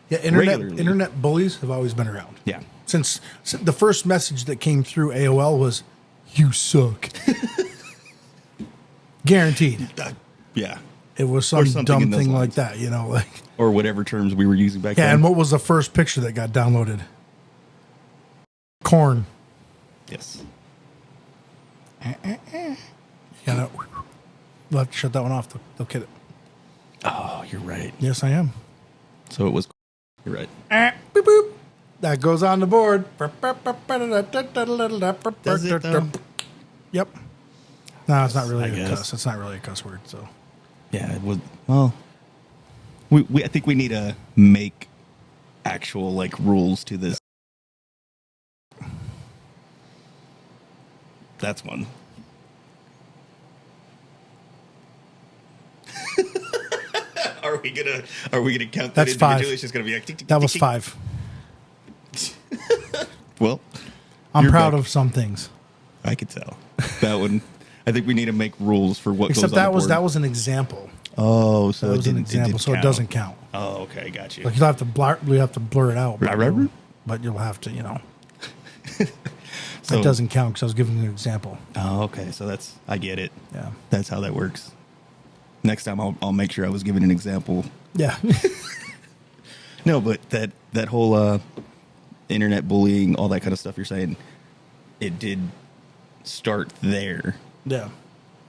[SPEAKER 2] Yeah, internet bullies have always been around.
[SPEAKER 1] Yeah.
[SPEAKER 2] Since the first message that came through AOL was, "You suck." Guaranteed.
[SPEAKER 1] Yeah.
[SPEAKER 2] It was some dumb thing like that,
[SPEAKER 1] or whatever terms we were using back then.
[SPEAKER 2] Yeah, and what was the first picture that got downloaded? Corn.
[SPEAKER 1] Yes.
[SPEAKER 2] We'll have to shut that one off. They'll get it.
[SPEAKER 1] Oh, you're right.
[SPEAKER 2] Yes, I am.
[SPEAKER 1] So it was. You're right.
[SPEAKER 2] Boop, boop. That goes on the board.
[SPEAKER 1] Does it, though?
[SPEAKER 2] Yep. No, it's not really a cuss. It's not really a cuss word. So.
[SPEAKER 1] Yeah, it was. Well, I think we need to make actual like rules to this. That's one. Are we gonna count that
[SPEAKER 2] That's
[SPEAKER 1] individually?
[SPEAKER 2] 5.
[SPEAKER 1] It's just gonna be like tick, tick,
[SPEAKER 2] that
[SPEAKER 1] tick,
[SPEAKER 2] was
[SPEAKER 1] tick.
[SPEAKER 2] 5.
[SPEAKER 1] Well,
[SPEAKER 2] I'm proud of some things.
[SPEAKER 1] I could tell that one. I think we need to make rules for what.
[SPEAKER 2] Except
[SPEAKER 1] goes on the board.
[SPEAKER 2] that was an example.
[SPEAKER 1] Oh, so
[SPEAKER 2] that was an example, so it doesn't count.
[SPEAKER 1] Oh, okay, got you.
[SPEAKER 2] Like you'll have to blur it out, but you'll have to,
[SPEAKER 1] So,
[SPEAKER 2] that doesn't count because I was giving you an example.
[SPEAKER 1] Oh, okay. So I get it.
[SPEAKER 2] Yeah.
[SPEAKER 1] That's how that works. Next time I'll make sure I was giving an example.
[SPEAKER 2] Yeah.
[SPEAKER 1] No, but that whole internet bullying, all that kind of stuff you're saying, it did start there.
[SPEAKER 2] Yeah.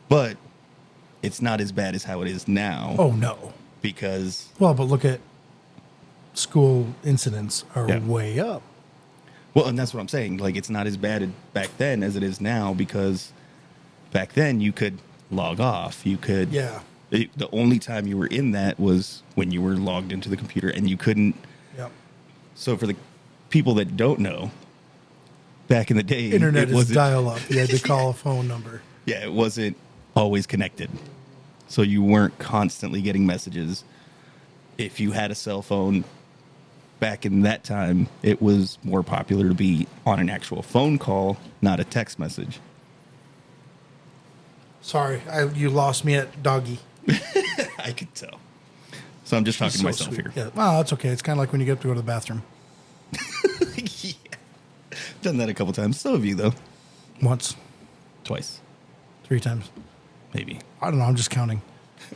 [SPEAKER 1] But it's not as bad as how it is now.
[SPEAKER 2] Oh, no.
[SPEAKER 1] Because...
[SPEAKER 2] Well, but look at school incidents are way up.
[SPEAKER 1] Well, and that's what I'm saying. Like, it's not as bad back then as it is now because back then you could log off. You could...
[SPEAKER 2] Yeah.
[SPEAKER 1] The only time you were in that was when you were logged into the computer and you couldn't...
[SPEAKER 2] Yep.
[SPEAKER 1] So for the people that don't know, back in the day...
[SPEAKER 2] Internet is dial-up. You had to call a phone number.
[SPEAKER 1] Yeah, it wasn't always connected. So you weren't constantly getting messages. If you had a cell phone... Back in that time, it was more popular to be on an actual phone call, not a text message.
[SPEAKER 2] Sorry, you lost me at doggy.
[SPEAKER 1] I could tell. So I'm just talking to myself
[SPEAKER 2] sweet.
[SPEAKER 1] here.
[SPEAKER 2] Yeah. Well, that's okay. It's kind of like when you get up to go to the bathroom.
[SPEAKER 1] Yeah. Done that a couple times. So have you, though.
[SPEAKER 2] Once.
[SPEAKER 1] Twice.
[SPEAKER 2] 3 times.
[SPEAKER 1] Maybe.
[SPEAKER 2] I don't know. I'm just counting.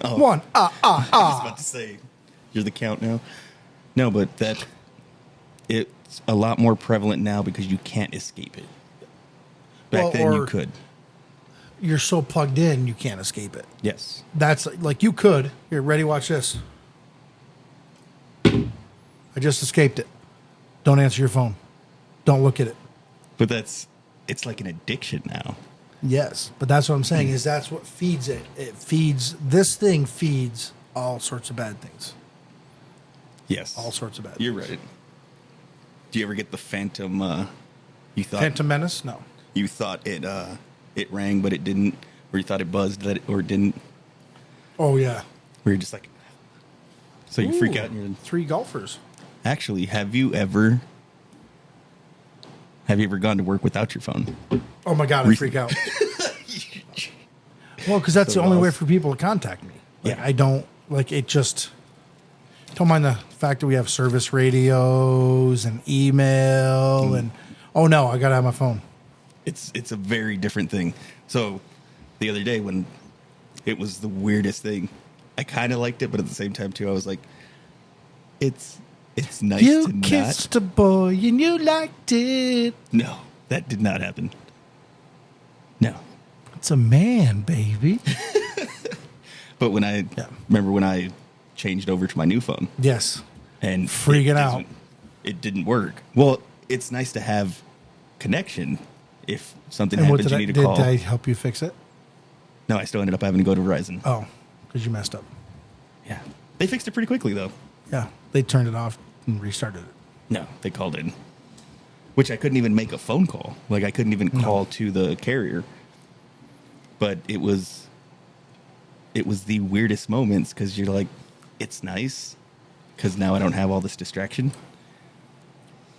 [SPEAKER 1] Oh.
[SPEAKER 2] 1.
[SPEAKER 1] I was about to say, you're the count now. No, but it's a lot more prevalent now because you can't escape it. Back then you could.
[SPEAKER 2] You're so plugged in, you can't escape it.
[SPEAKER 1] Yes.
[SPEAKER 2] That's like you could. Here, ready? Watch this. I just escaped it. Don't answer your phone. Don't look at it.
[SPEAKER 1] But it's like an addiction now.
[SPEAKER 2] Yes, but that's what I'm saying is that's what feeds it. This thing feeds all sorts of bad things.
[SPEAKER 1] Yes.
[SPEAKER 2] All sorts of bad
[SPEAKER 1] You're
[SPEAKER 2] things.
[SPEAKER 1] right. Do you ever get the phantom,
[SPEAKER 2] Phantom Menace? No.
[SPEAKER 1] You thought it rang, but it didn't, or you thought it buzzed or it didn't,
[SPEAKER 2] Oh, yeah.
[SPEAKER 1] where you're just like, so you freak out and you're
[SPEAKER 2] 3 golfers.
[SPEAKER 1] Actually, have you ever gone to work without your phone?
[SPEAKER 2] Oh, my God, I freak out. Well, because that's
[SPEAKER 1] So
[SPEAKER 2] the only way
[SPEAKER 1] lost.
[SPEAKER 2] for people to contact me. Like,
[SPEAKER 1] Yeah.
[SPEAKER 2] I don't, like, it just, don't mind the fact that we have service radios and email and, oh, no, I got to have my phone.
[SPEAKER 1] It's a very different thing. So the other day when it was the weirdest thing, I kind of liked it, but at the same time too, I was like, it's nice
[SPEAKER 2] You
[SPEAKER 1] to not.
[SPEAKER 2] kissed a boy and you liked it.
[SPEAKER 1] No, that did not happen. No.
[SPEAKER 2] It's a man, baby.
[SPEAKER 1] But remember when I changed over to my new phone
[SPEAKER 2] Yes.
[SPEAKER 1] and
[SPEAKER 2] Freaking out.
[SPEAKER 1] It didn't work. Well, it's nice to have connection if something
[SPEAKER 2] And what
[SPEAKER 1] happens
[SPEAKER 2] did
[SPEAKER 1] you need to call.
[SPEAKER 2] did I help you fix it?
[SPEAKER 1] No, I still ended up having to go to Verizon.
[SPEAKER 2] Oh, because you messed up.
[SPEAKER 1] Yeah. They fixed it pretty quickly though.
[SPEAKER 2] Yeah. They turned it off and restarted it.
[SPEAKER 1] No, they called in. Which I couldn't even make a phone call. Like I couldn't even call to the carrier. But it was the weirdest moments because you're like, it's nice because now I don't have all this distraction.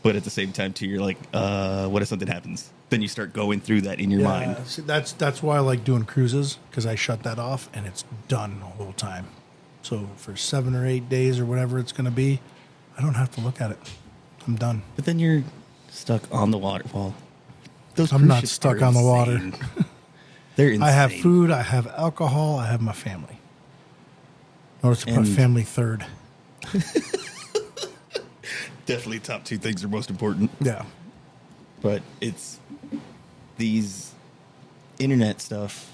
[SPEAKER 1] But at the same time, too, you're like, what if something happens? Then you start going through that in your mind.
[SPEAKER 2] See, that's why I like doing cruises because I shut that off and it's done the whole time. So for 7 or 8 days or whatever it's going to be, I don't have to look at it. I'm done.
[SPEAKER 1] But then you're stuck on the waterfall. Those
[SPEAKER 2] I'm
[SPEAKER 1] cruise
[SPEAKER 2] not
[SPEAKER 1] ships
[SPEAKER 2] stuck
[SPEAKER 1] are
[SPEAKER 2] on the water.
[SPEAKER 1] insane. They're insane.
[SPEAKER 2] I have food, I have alcohol, I have my family. Notice to put
[SPEAKER 1] And-
[SPEAKER 2] family third.
[SPEAKER 1] Definitely top 2 things are most important.
[SPEAKER 2] Yeah.
[SPEAKER 1] But it's these internet stuff.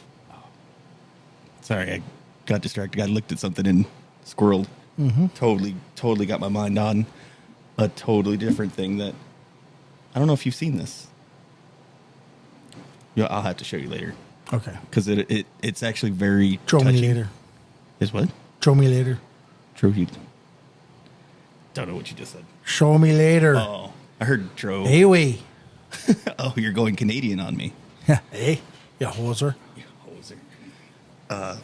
[SPEAKER 1] Sorry, I got distracted. I looked at something and squirreled.
[SPEAKER 2] Mm-hmm.
[SPEAKER 1] Totally got my mind on a totally different thing that I don't know if you've seen this. Yeah, I'll have to show you later
[SPEAKER 2] Okay.
[SPEAKER 1] because it's actually very
[SPEAKER 2] Show me
[SPEAKER 1] touching.
[SPEAKER 2] later.
[SPEAKER 1] Is what?
[SPEAKER 2] Show me later.
[SPEAKER 1] True. You don't know what you just said.
[SPEAKER 2] Show me later.
[SPEAKER 1] Oh, I heard Tro.
[SPEAKER 2] Hey, we.
[SPEAKER 1] Oh, you're going Canadian on me.
[SPEAKER 2] Hey, you hoser.
[SPEAKER 1] You hoser.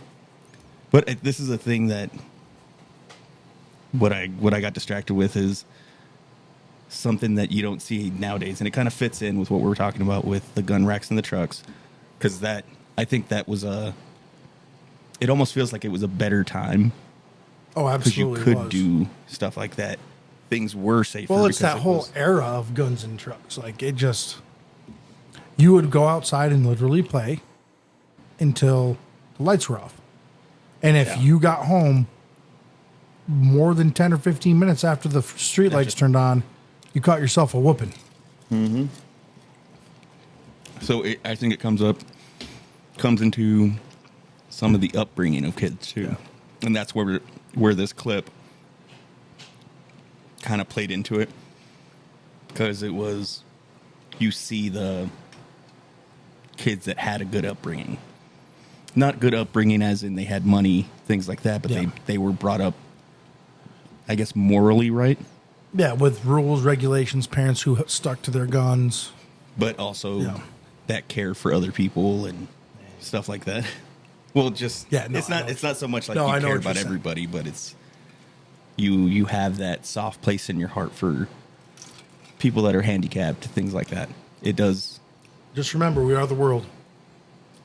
[SPEAKER 1] But this is a thing that what I got distracted with is something that you don't see nowadays, and it kind of fits in with what we're talking about with the gun racks and the trucks, because I think that was it almost feels like it was a better time
[SPEAKER 2] Oh,
[SPEAKER 1] because you
[SPEAKER 2] absolutely.
[SPEAKER 1] could do stuff like that. Things were safer.
[SPEAKER 2] Well, it's
[SPEAKER 1] because
[SPEAKER 2] that
[SPEAKER 1] it
[SPEAKER 2] whole
[SPEAKER 1] was-
[SPEAKER 2] era of guns and trucks. Like it just, you would go outside and literally play until the lights were off. And if you got home more than 10 or 15 minutes after the streetlights turned on, you caught yourself a whooping.
[SPEAKER 1] Mm-hmm. So I think it comes into some of the upbringing of kids too. And that's where this clip kind of played into it. Because it was, you see the kids that had a good upbringing. Not good upbringing as in they had money, things like that, but they were brought up, I guess, morally right.
[SPEAKER 2] Yeah, with rules, regulations, parents who stuck to their guns.
[SPEAKER 1] But also that care for other people and stuff like that. Well, just it's not so much like you care about everybody, but it's you have that soft place in your heart for people that are handicapped, things like that. It does.
[SPEAKER 2] Just remember, we are the world.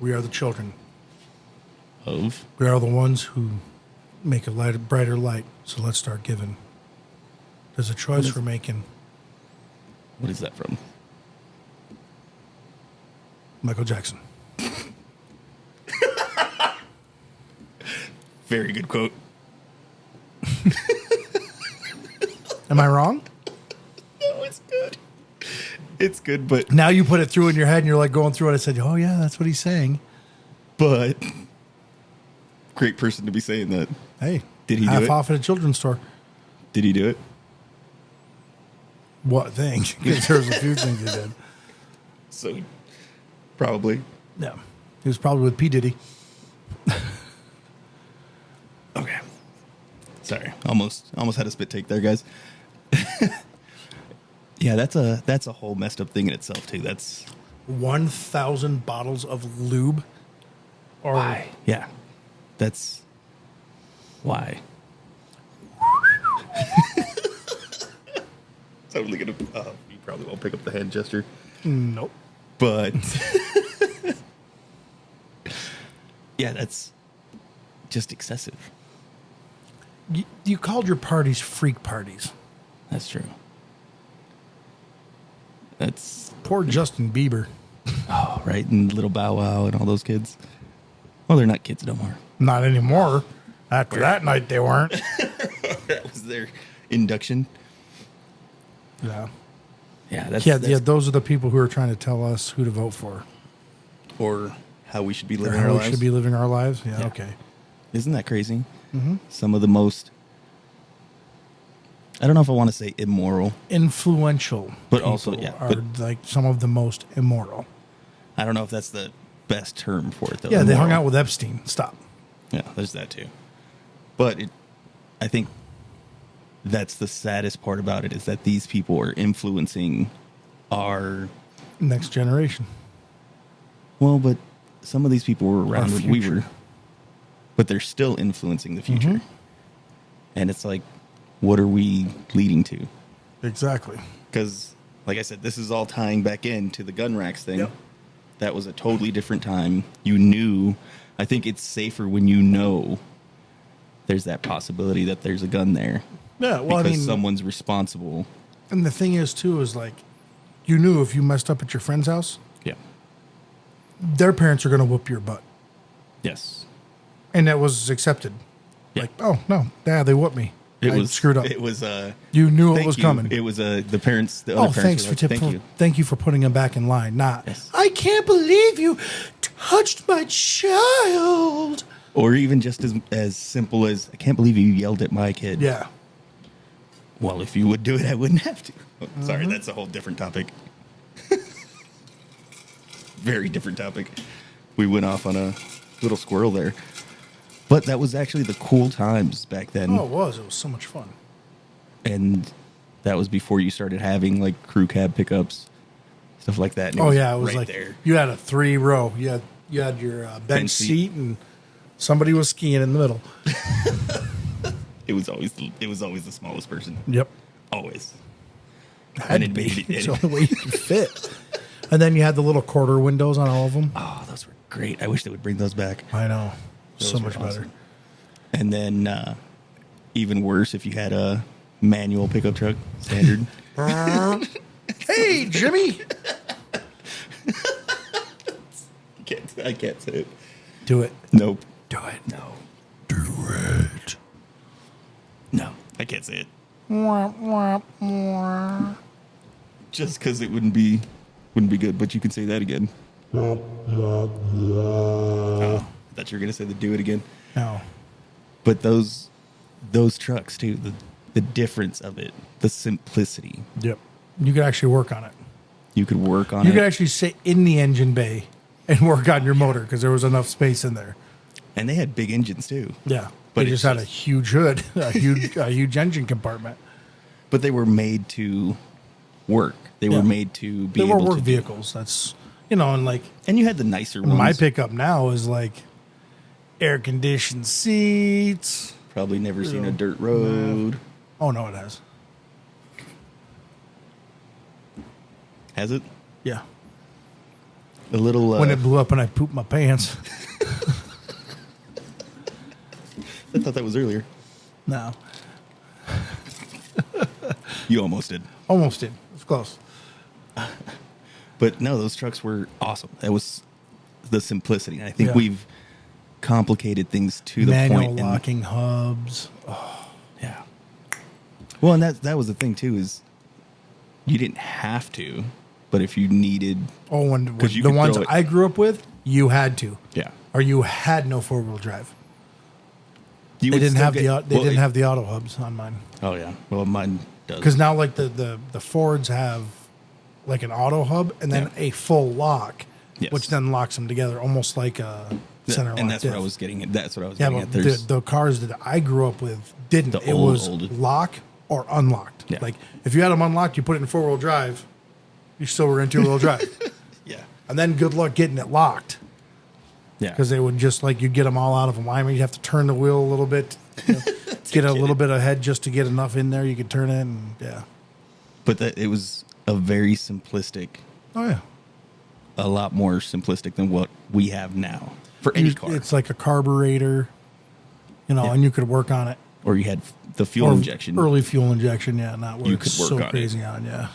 [SPEAKER 2] We are the children.
[SPEAKER 1] We
[SPEAKER 2] are the ones who make a brighter light. So let's start giving. There's a choice we're making.
[SPEAKER 1] What is that from?
[SPEAKER 2] Michael Jackson.
[SPEAKER 1] Very good quote.
[SPEAKER 2] Am I wrong?
[SPEAKER 1] No, it's good. It's good, but
[SPEAKER 2] now you put it through in your head and you're like going through it. I said, oh, yeah, that's what he's saying.
[SPEAKER 1] But great person to be saying that.
[SPEAKER 2] Hey,
[SPEAKER 1] did he do
[SPEAKER 2] half
[SPEAKER 1] it?
[SPEAKER 2] off at a children's store.
[SPEAKER 1] Did he do it?
[SPEAKER 2] What thing? Because there's a few things he did.
[SPEAKER 1] So, probably.
[SPEAKER 2] Yeah. He was probably with P. Diddy.
[SPEAKER 1] Okay. Sorry. Almost had a spit take there, guys. Yeah, that's a whole messed up thing in itself, too. That's
[SPEAKER 2] 1,000 bottles of lube. Or
[SPEAKER 1] why? Yeah. That's why. Totally gonna. You probably won't pick up the hand gesture.
[SPEAKER 2] Nope.
[SPEAKER 1] But yeah, that's just excessive.
[SPEAKER 2] You called your parties freak parties.
[SPEAKER 1] That's true. That's
[SPEAKER 2] poor Justin Bieber.
[SPEAKER 1] Oh, right, and Little Bow Wow and all those kids. Well, they're not kids no more.
[SPEAKER 2] Not anymore. After that night, they weren't.
[SPEAKER 1] That was their induction.
[SPEAKER 2] Yeah.
[SPEAKER 1] Yeah, that's
[SPEAKER 2] those are the people who are trying to tell us who to vote for.
[SPEAKER 1] Or how we should be living
[SPEAKER 2] our lives.
[SPEAKER 1] How
[SPEAKER 2] we should be living our lives? Yeah, okay.
[SPEAKER 1] Isn't that crazy?
[SPEAKER 2] Mm-hmm.
[SPEAKER 1] Some of the most, I don't know if I want to say immoral.
[SPEAKER 2] Influential.
[SPEAKER 1] But also,
[SPEAKER 2] are like some of the most immoral.
[SPEAKER 1] I don't know if that's the best term for it, though.
[SPEAKER 2] Yeah,
[SPEAKER 1] immoral.
[SPEAKER 2] They hung out with Epstein. Stop.
[SPEAKER 1] Yeah, there's that, too. But I think that's the saddest part about it is that these people are influencing our
[SPEAKER 2] next generation.
[SPEAKER 1] Well, but some of these people were around when we were, but they're still influencing the future. Mm-hmm. And it's like, what are we leading to?
[SPEAKER 2] Exactly.
[SPEAKER 1] Because, like I said, this is all tying back into the gun racks thing.
[SPEAKER 2] Yep.
[SPEAKER 1] That was a totally different time. You knew. I think it's safer when you know there's that possibility that there's a gun there.
[SPEAKER 2] Yeah, well,
[SPEAKER 1] because someone's responsible.
[SPEAKER 2] And the thing is, too, is like, you knew if you messed up at your friend's house, their parents are going to whoop your butt.
[SPEAKER 1] Yes.
[SPEAKER 2] And that was accepted. Yeah. Like, oh, no, they whooped me. I was screwed up.
[SPEAKER 1] It was,
[SPEAKER 2] you knew it was coming.
[SPEAKER 1] It was, the parents, the other parents were like,
[SPEAKER 2] thank you for putting him back in line. Not, I can't believe you touched my child.
[SPEAKER 1] Or even just as simple as, I can't believe you yelled at my kid.
[SPEAKER 2] Yeah.
[SPEAKER 1] Well, if you would do it, I wouldn't have to. Oh, sorry, that's a whole different topic. Very different topic. We went off on a little squirrel there. But that was actually the cool times back then.
[SPEAKER 2] Oh, it was. It was so much fun.
[SPEAKER 1] And that was before you started having, like, crew cab pickups, stuff like that.
[SPEAKER 2] And it was like there. You had a 3-row. You had your bench seat, and somebody was skiing in the middle.
[SPEAKER 1] It was always the smallest person.
[SPEAKER 2] Yep.
[SPEAKER 1] Always.
[SPEAKER 2] Had to be. It's the only way you could fit. And then you had the little quarter windows on all of them.
[SPEAKER 1] Oh, those were great. I wish they would bring those back.
[SPEAKER 2] I know. So much better.
[SPEAKER 1] And then even worse if you had a manual pickup truck, standard.
[SPEAKER 2] Hey, Jimmy.
[SPEAKER 1] I can't say it.
[SPEAKER 2] Do it.
[SPEAKER 1] Nope.
[SPEAKER 2] Do it.
[SPEAKER 1] No.
[SPEAKER 2] Do it.
[SPEAKER 1] No. I can't say it.
[SPEAKER 2] Wah, wah, wah.
[SPEAKER 1] Just because it wouldn't be good, but you can say that again. Oh, I thought you were going to say the do it again.
[SPEAKER 2] No.
[SPEAKER 1] But those trucks, too, the difference of it, the simplicity.
[SPEAKER 2] Yep. You could actually work on it.
[SPEAKER 1] You could work on it.
[SPEAKER 2] You could actually sit in the engine bay and work on your motor because there was enough space in there.
[SPEAKER 1] And they had big engines, too.
[SPEAKER 2] Yeah.
[SPEAKER 1] But
[SPEAKER 2] they just had a huge hood, a huge engine compartment.
[SPEAKER 1] But they were made to work. They were made to be able to...
[SPEAKER 2] They were work vehicles. That's, and like...
[SPEAKER 1] And you had the nicer ones.
[SPEAKER 2] My pickup now is like air-conditioned seats.
[SPEAKER 1] Probably never seen a dirt road.
[SPEAKER 2] Oh, no, it has.
[SPEAKER 1] Has it?
[SPEAKER 2] Yeah.
[SPEAKER 1] A little...
[SPEAKER 2] when it blew up and I pooped my pants.
[SPEAKER 1] I thought that was earlier.
[SPEAKER 2] No.
[SPEAKER 1] You almost did.
[SPEAKER 2] Almost did. It was close.
[SPEAKER 1] But no, those trucks were awesome. That was the simplicity. And I think
[SPEAKER 2] Yeah.
[SPEAKER 1] we've complicated things to the
[SPEAKER 2] Manual
[SPEAKER 1] point.
[SPEAKER 2] locking hubs. Oh.
[SPEAKER 1] Yeah. Well, and that was the thing, too, is you didn't have to, but if you needed...
[SPEAKER 2] Oh, when
[SPEAKER 1] you
[SPEAKER 2] the
[SPEAKER 1] could
[SPEAKER 2] ones
[SPEAKER 1] throw it-
[SPEAKER 2] I grew up with, you had to.
[SPEAKER 1] Yeah.
[SPEAKER 2] Or you had no four-wheel drive.
[SPEAKER 1] You
[SPEAKER 2] They
[SPEAKER 1] would
[SPEAKER 2] didn't
[SPEAKER 1] still
[SPEAKER 2] have
[SPEAKER 1] get-
[SPEAKER 2] they didn't have the auto hubs on mine.
[SPEAKER 1] Oh, yeah. Well, mine does.
[SPEAKER 2] Because now, like, the Fords have, like, an auto hub and then a full lock,
[SPEAKER 1] Yes.
[SPEAKER 2] which then locks them together, almost like a center lock.
[SPEAKER 1] And that's
[SPEAKER 2] diff.
[SPEAKER 1] what I was getting at. That's what I was
[SPEAKER 2] Yeah,
[SPEAKER 1] getting
[SPEAKER 2] but
[SPEAKER 1] at. There's
[SPEAKER 2] the cars that I grew up with didn't.
[SPEAKER 1] The
[SPEAKER 2] It was
[SPEAKER 1] old.
[SPEAKER 2] lock or unlocked.
[SPEAKER 1] Yeah.
[SPEAKER 2] Like, if you had them unlocked, you put it in four-wheel drive, you still were in two-wheel drive.
[SPEAKER 1] Yeah.
[SPEAKER 2] And then good luck getting it locked.
[SPEAKER 1] Yeah.
[SPEAKER 2] Because they would just, like, you'd get them all out of alignment. You'd have to turn the wheel a little bit, get a little bit ahead just to get enough in there. You could turn it, and yeah.
[SPEAKER 1] But it was a very simplistic,
[SPEAKER 2] Oh, yeah.
[SPEAKER 1] a lot more simplistic than what we have now for any car.
[SPEAKER 2] It's like a carburetor,
[SPEAKER 1] Yeah.
[SPEAKER 2] and you could work on it.
[SPEAKER 1] Or you had the fuel
[SPEAKER 2] Or
[SPEAKER 1] injection.
[SPEAKER 2] Early fuel injection, yeah, not where
[SPEAKER 1] You
[SPEAKER 2] it's
[SPEAKER 1] could work
[SPEAKER 2] so
[SPEAKER 1] on it.
[SPEAKER 2] crazy on, yeah.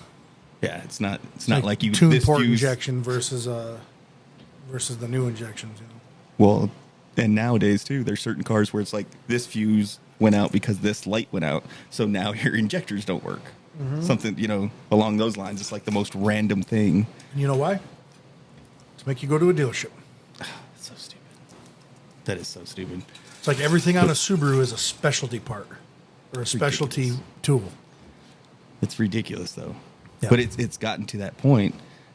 [SPEAKER 1] Yeah, it's not like you
[SPEAKER 2] tune
[SPEAKER 1] this
[SPEAKER 2] port
[SPEAKER 1] fuse.
[SPEAKER 2] injection versus the new injections.
[SPEAKER 1] Well, and nowadays too, there's certain cars where it's like this fuse went out because this light went out, so now your injectors don't work.
[SPEAKER 2] Mm-hmm.
[SPEAKER 1] Something along those lines. It's like the most random thing.
[SPEAKER 2] And you know why? To make you go to a dealership.
[SPEAKER 1] That's so stupid. That is so stupid.
[SPEAKER 2] It's like everything on a Subaru is a specialty part or a specialty
[SPEAKER 1] ridiculous.
[SPEAKER 2] tool.
[SPEAKER 1] It's ridiculous though.
[SPEAKER 2] Yeah.
[SPEAKER 1] But it's gotten to that point,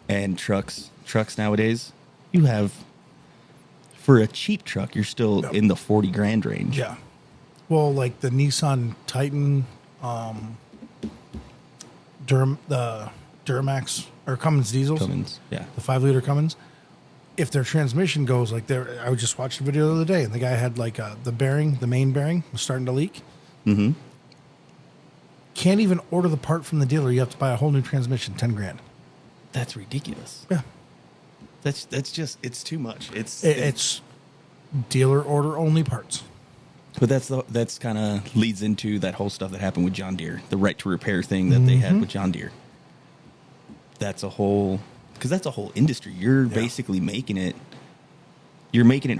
[SPEAKER 1] and trucks nowadays, you have for a cheap truck, you're still in the 40 grand range.
[SPEAKER 2] Yeah. Well, like the Nissan Titan, the Duramax or Cummins diesels,
[SPEAKER 1] Cummins, yeah.
[SPEAKER 2] the 5-liter Cummins. If their transmission goes like I just watched a video the other day, and the guy had like the main bearing was starting to leak.
[SPEAKER 1] Mm-hmm.
[SPEAKER 2] Can't even order the part from the dealer. You have to buy a whole new transmission, 10 grand.
[SPEAKER 1] That's ridiculous.
[SPEAKER 2] Yeah.
[SPEAKER 1] That's just it's too much.
[SPEAKER 2] It's dealer order only parts.
[SPEAKER 1] But that's kind of leads into that whole stuff that happened with John Deere, the right to repair thing that they had with John Deere. That's a whole industry. You're basically making it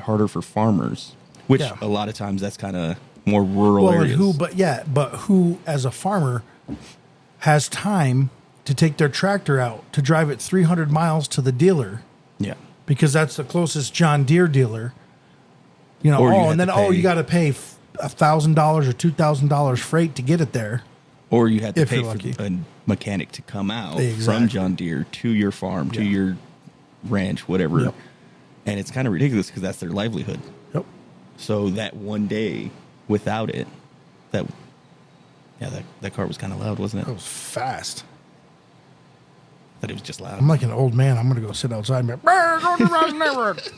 [SPEAKER 1] harder for farmers, which a lot of times that's kind of more rural areas.
[SPEAKER 2] Who as a farmer has time to take their tractor out to drive it 300 miles to the dealer?
[SPEAKER 1] Yeah.
[SPEAKER 2] Because that's the closest John Deere dealer. You got to pay $1,000 or $2,000 freight to get it there.
[SPEAKER 1] Or you had to
[SPEAKER 2] If
[SPEAKER 1] pay
[SPEAKER 2] you're
[SPEAKER 1] for
[SPEAKER 2] lucky.
[SPEAKER 1] a mechanic to come out
[SPEAKER 2] Exactly.
[SPEAKER 1] from John Deere to your farm, to your ranch, whatever.
[SPEAKER 2] Yep.
[SPEAKER 1] And it's kind of ridiculous because that's their livelihood.
[SPEAKER 2] Yep.
[SPEAKER 1] So that one day without it, that car was kind of loud, wasn't
[SPEAKER 2] That
[SPEAKER 1] it?
[SPEAKER 2] was fast.
[SPEAKER 1] That it was just loud.
[SPEAKER 2] I'm like an old man. I'm going to go sit outside and be like, "Go to Ross Network."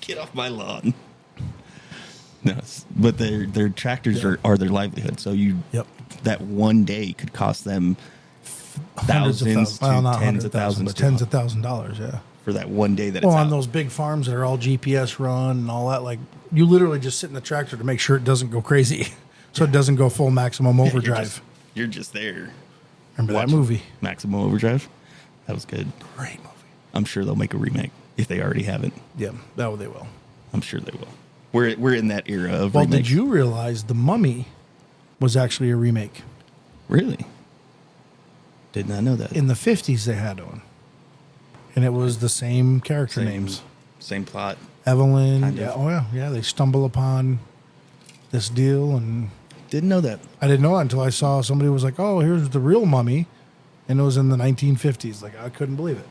[SPEAKER 1] Get off my lawn. No, but their tractors are their livelihood. So that one day could cost them thousands to tens of thousands.
[SPEAKER 2] Tens of $1,000, yeah.
[SPEAKER 1] For that one day that
[SPEAKER 2] Well,
[SPEAKER 1] it's
[SPEAKER 2] on
[SPEAKER 1] out.
[SPEAKER 2] those big farms that are all GPS run and all that, like you literally just sit in the tractor to make sure it doesn't go crazy, so it doesn't go full maximum overdrive.
[SPEAKER 1] You're just there.
[SPEAKER 2] Remember that movie?
[SPEAKER 1] Maximum Overdrive? That was good.
[SPEAKER 2] Great movie.
[SPEAKER 1] I'm sure they'll make a remake. if they already haven't.
[SPEAKER 2] Yeah, that they will.
[SPEAKER 1] I'm sure they will. We're in that era of
[SPEAKER 2] Well,
[SPEAKER 1] remakes.
[SPEAKER 2] did you realize The Mummy was actually a remake?
[SPEAKER 1] Really? Did not know that.
[SPEAKER 2] In the 50s, they had one. And it was the same character names.
[SPEAKER 1] Same plot.
[SPEAKER 2] Evelyn.
[SPEAKER 1] Kind
[SPEAKER 2] Yeah,
[SPEAKER 1] of.
[SPEAKER 2] oh, yeah. Yeah, they stumble upon this deal. And
[SPEAKER 1] Didn't know that.
[SPEAKER 2] I didn't know that until I saw somebody was like, oh, here's the real Mummy. And it was in the 1950s. Like, I couldn't believe it.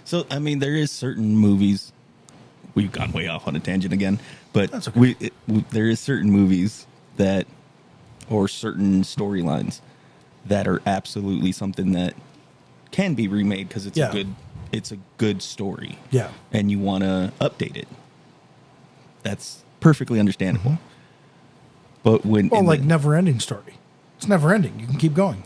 [SPEAKER 1] So, I mean, there is certain movies. We've gone way off on a tangent again. But
[SPEAKER 2] That's okay.
[SPEAKER 1] there is certain movies that, or certain storylines that are absolutely something that can be remade because it's a good story.
[SPEAKER 2] Yeah.
[SPEAKER 1] And you want to update it. That's perfectly understandable.
[SPEAKER 2] Mm-hmm.
[SPEAKER 1] But when
[SPEAKER 2] Well, like Never Ending Story. It's never ending. You can keep going.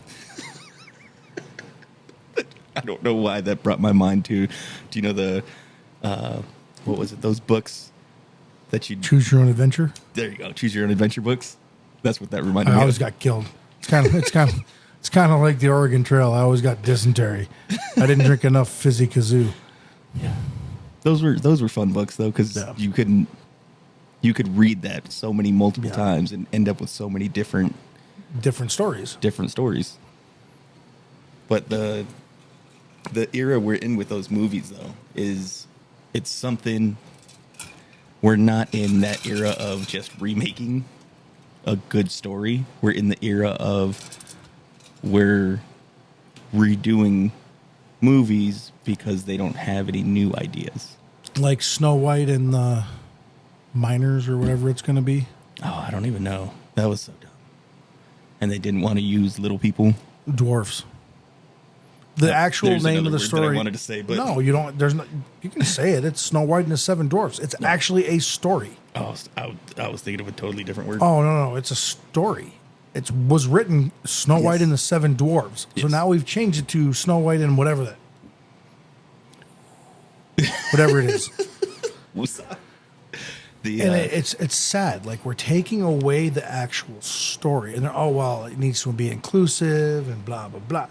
[SPEAKER 1] I don't know why that brought my mind to, do you know the, what was it? Those books that you
[SPEAKER 2] Choose Your Own Adventure.
[SPEAKER 1] There you go. Choose Your Own Adventure books. That's what that reminded
[SPEAKER 2] I
[SPEAKER 1] me
[SPEAKER 2] always
[SPEAKER 1] of.
[SPEAKER 2] got killed. It's kind of like the Oregon Trail. I always got dysentery. I didn't drink enough Fizzy Kazoo.
[SPEAKER 1] Yeah. Those were fun books though, because you could read that so many multiple times and end up with so many different
[SPEAKER 2] stories.
[SPEAKER 1] But the era we're in with those movies though is it's something. We're not in that era of just remaking a good story. We're in the era of we're redoing movies because they don't have any new ideas.
[SPEAKER 2] Like Snow White and the Miners or whatever it's going to be.
[SPEAKER 1] Oh, I don't even know. That was so dumb. And they didn't want to use little people.
[SPEAKER 2] Dwarfs. The actual
[SPEAKER 1] There's
[SPEAKER 2] name
[SPEAKER 1] another
[SPEAKER 2] of the
[SPEAKER 1] word that
[SPEAKER 2] story.
[SPEAKER 1] I wanted to say, but
[SPEAKER 2] no, you don't. There's no. You can say it. It's Snow White and the Seven Dwarfs. It's actually a story.
[SPEAKER 1] oh, I was thinking of a totally different word.
[SPEAKER 2] Oh no, it's a story. It was written Snow White and the Seven Dwarfs. So
[SPEAKER 1] Yes.
[SPEAKER 2] now we've changed it to Snow White and whatever whatever it is. And it's sad. Like we're taking away the actual story, and it needs to be inclusive and blah blah blah.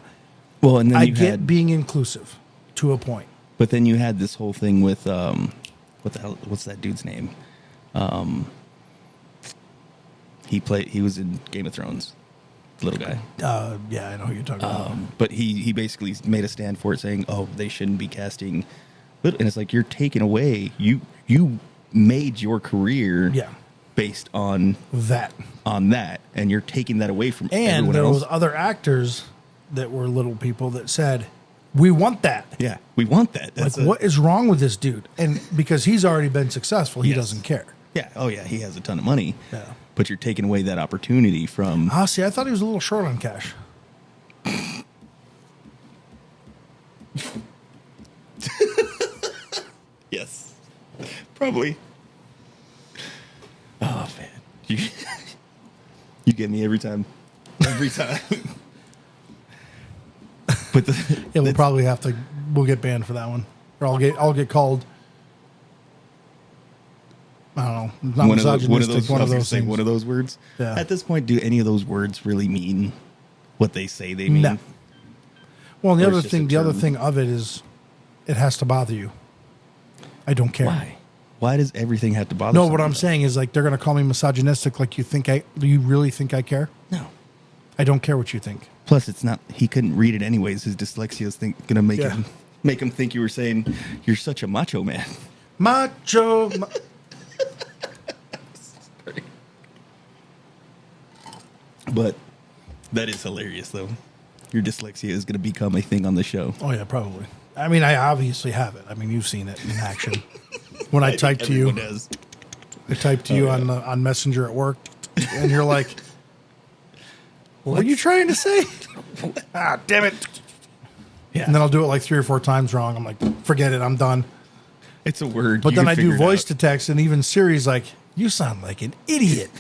[SPEAKER 1] Well, and then
[SPEAKER 2] I get being inclusive to a point.
[SPEAKER 1] But then you had this whole thing with what the hell? What's that dude's name? He was in Game of Thrones, the little guy.
[SPEAKER 2] Yeah, I know who you're talking about.
[SPEAKER 1] But he basically made a stand for it, saying, "Oh, they shouldn't be casting." And it's like you're taking away you made your career based on
[SPEAKER 2] that,
[SPEAKER 1] and you're taking that away from
[SPEAKER 2] and
[SPEAKER 1] everyone
[SPEAKER 2] there
[SPEAKER 1] else.
[SPEAKER 2] was other actors that were little people that said, "We want that."
[SPEAKER 1] Yeah, we want that. That's
[SPEAKER 2] what is wrong with this dude? And because he's already been successful, he doesn't care.
[SPEAKER 1] Yeah. Oh, yeah. He has a ton of money.
[SPEAKER 2] Yeah.
[SPEAKER 1] But you're taking away that opportunity from.
[SPEAKER 2] See, I thought he was a little short on cash.
[SPEAKER 1] Yes. Probably. Oh, man. You get me every time. Every time. But
[SPEAKER 2] We'll probably we'll get banned for that one, or I'll get called. I don't know. Not
[SPEAKER 1] one of
[SPEAKER 2] misogynistic.
[SPEAKER 1] those things. One of those words.
[SPEAKER 2] Yeah.
[SPEAKER 1] At this point, do any of those words really mean what they say they mean?
[SPEAKER 2] No. Well, and
[SPEAKER 1] Or
[SPEAKER 2] the
[SPEAKER 1] it's just a
[SPEAKER 2] other
[SPEAKER 1] term?
[SPEAKER 2] thing of it is, it has to bother you. I don't care.
[SPEAKER 1] Why? Why does everything have to bother?
[SPEAKER 2] No, what
[SPEAKER 1] someone,
[SPEAKER 2] I'm
[SPEAKER 1] though?
[SPEAKER 2] saying is like they're going to call me misogynistic. Like do you really think I care?
[SPEAKER 1] No.
[SPEAKER 2] I don't care what you think.
[SPEAKER 1] Plus, it's not. He couldn't read it anyways. His dyslexia is going to make him think you were saying you're such a macho man.
[SPEAKER 2] Macho.
[SPEAKER 1] But that is hilarious, though. Your dyslexia is going to become a thing on the show.
[SPEAKER 2] Oh yeah, probably. I mean, I obviously have it. I mean, you've seen it in action. When I type to you, I type to you on Messenger at work, and you're like, "What are you trying to say?" Damn it!
[SPEAKER 1] Yeah.
[SPEAKER 2] And then I'll do it like 3 or 4 times wrong. I'm like, "Forget it, I'm done."
[SPEAKER 1] It's a word.
[SPEAKER 2] But
[SPEAKER 1] You
[SPEAKER 2] then
[SPEAKER 1] can
[SPEAKER 2] I do
[SPEAKER 1] figure it
[SPEAKER 2] voice
[SPEAKER 1] out.
[SPEAKER 2] to text, and even Siri's like, "You sound like an idiot."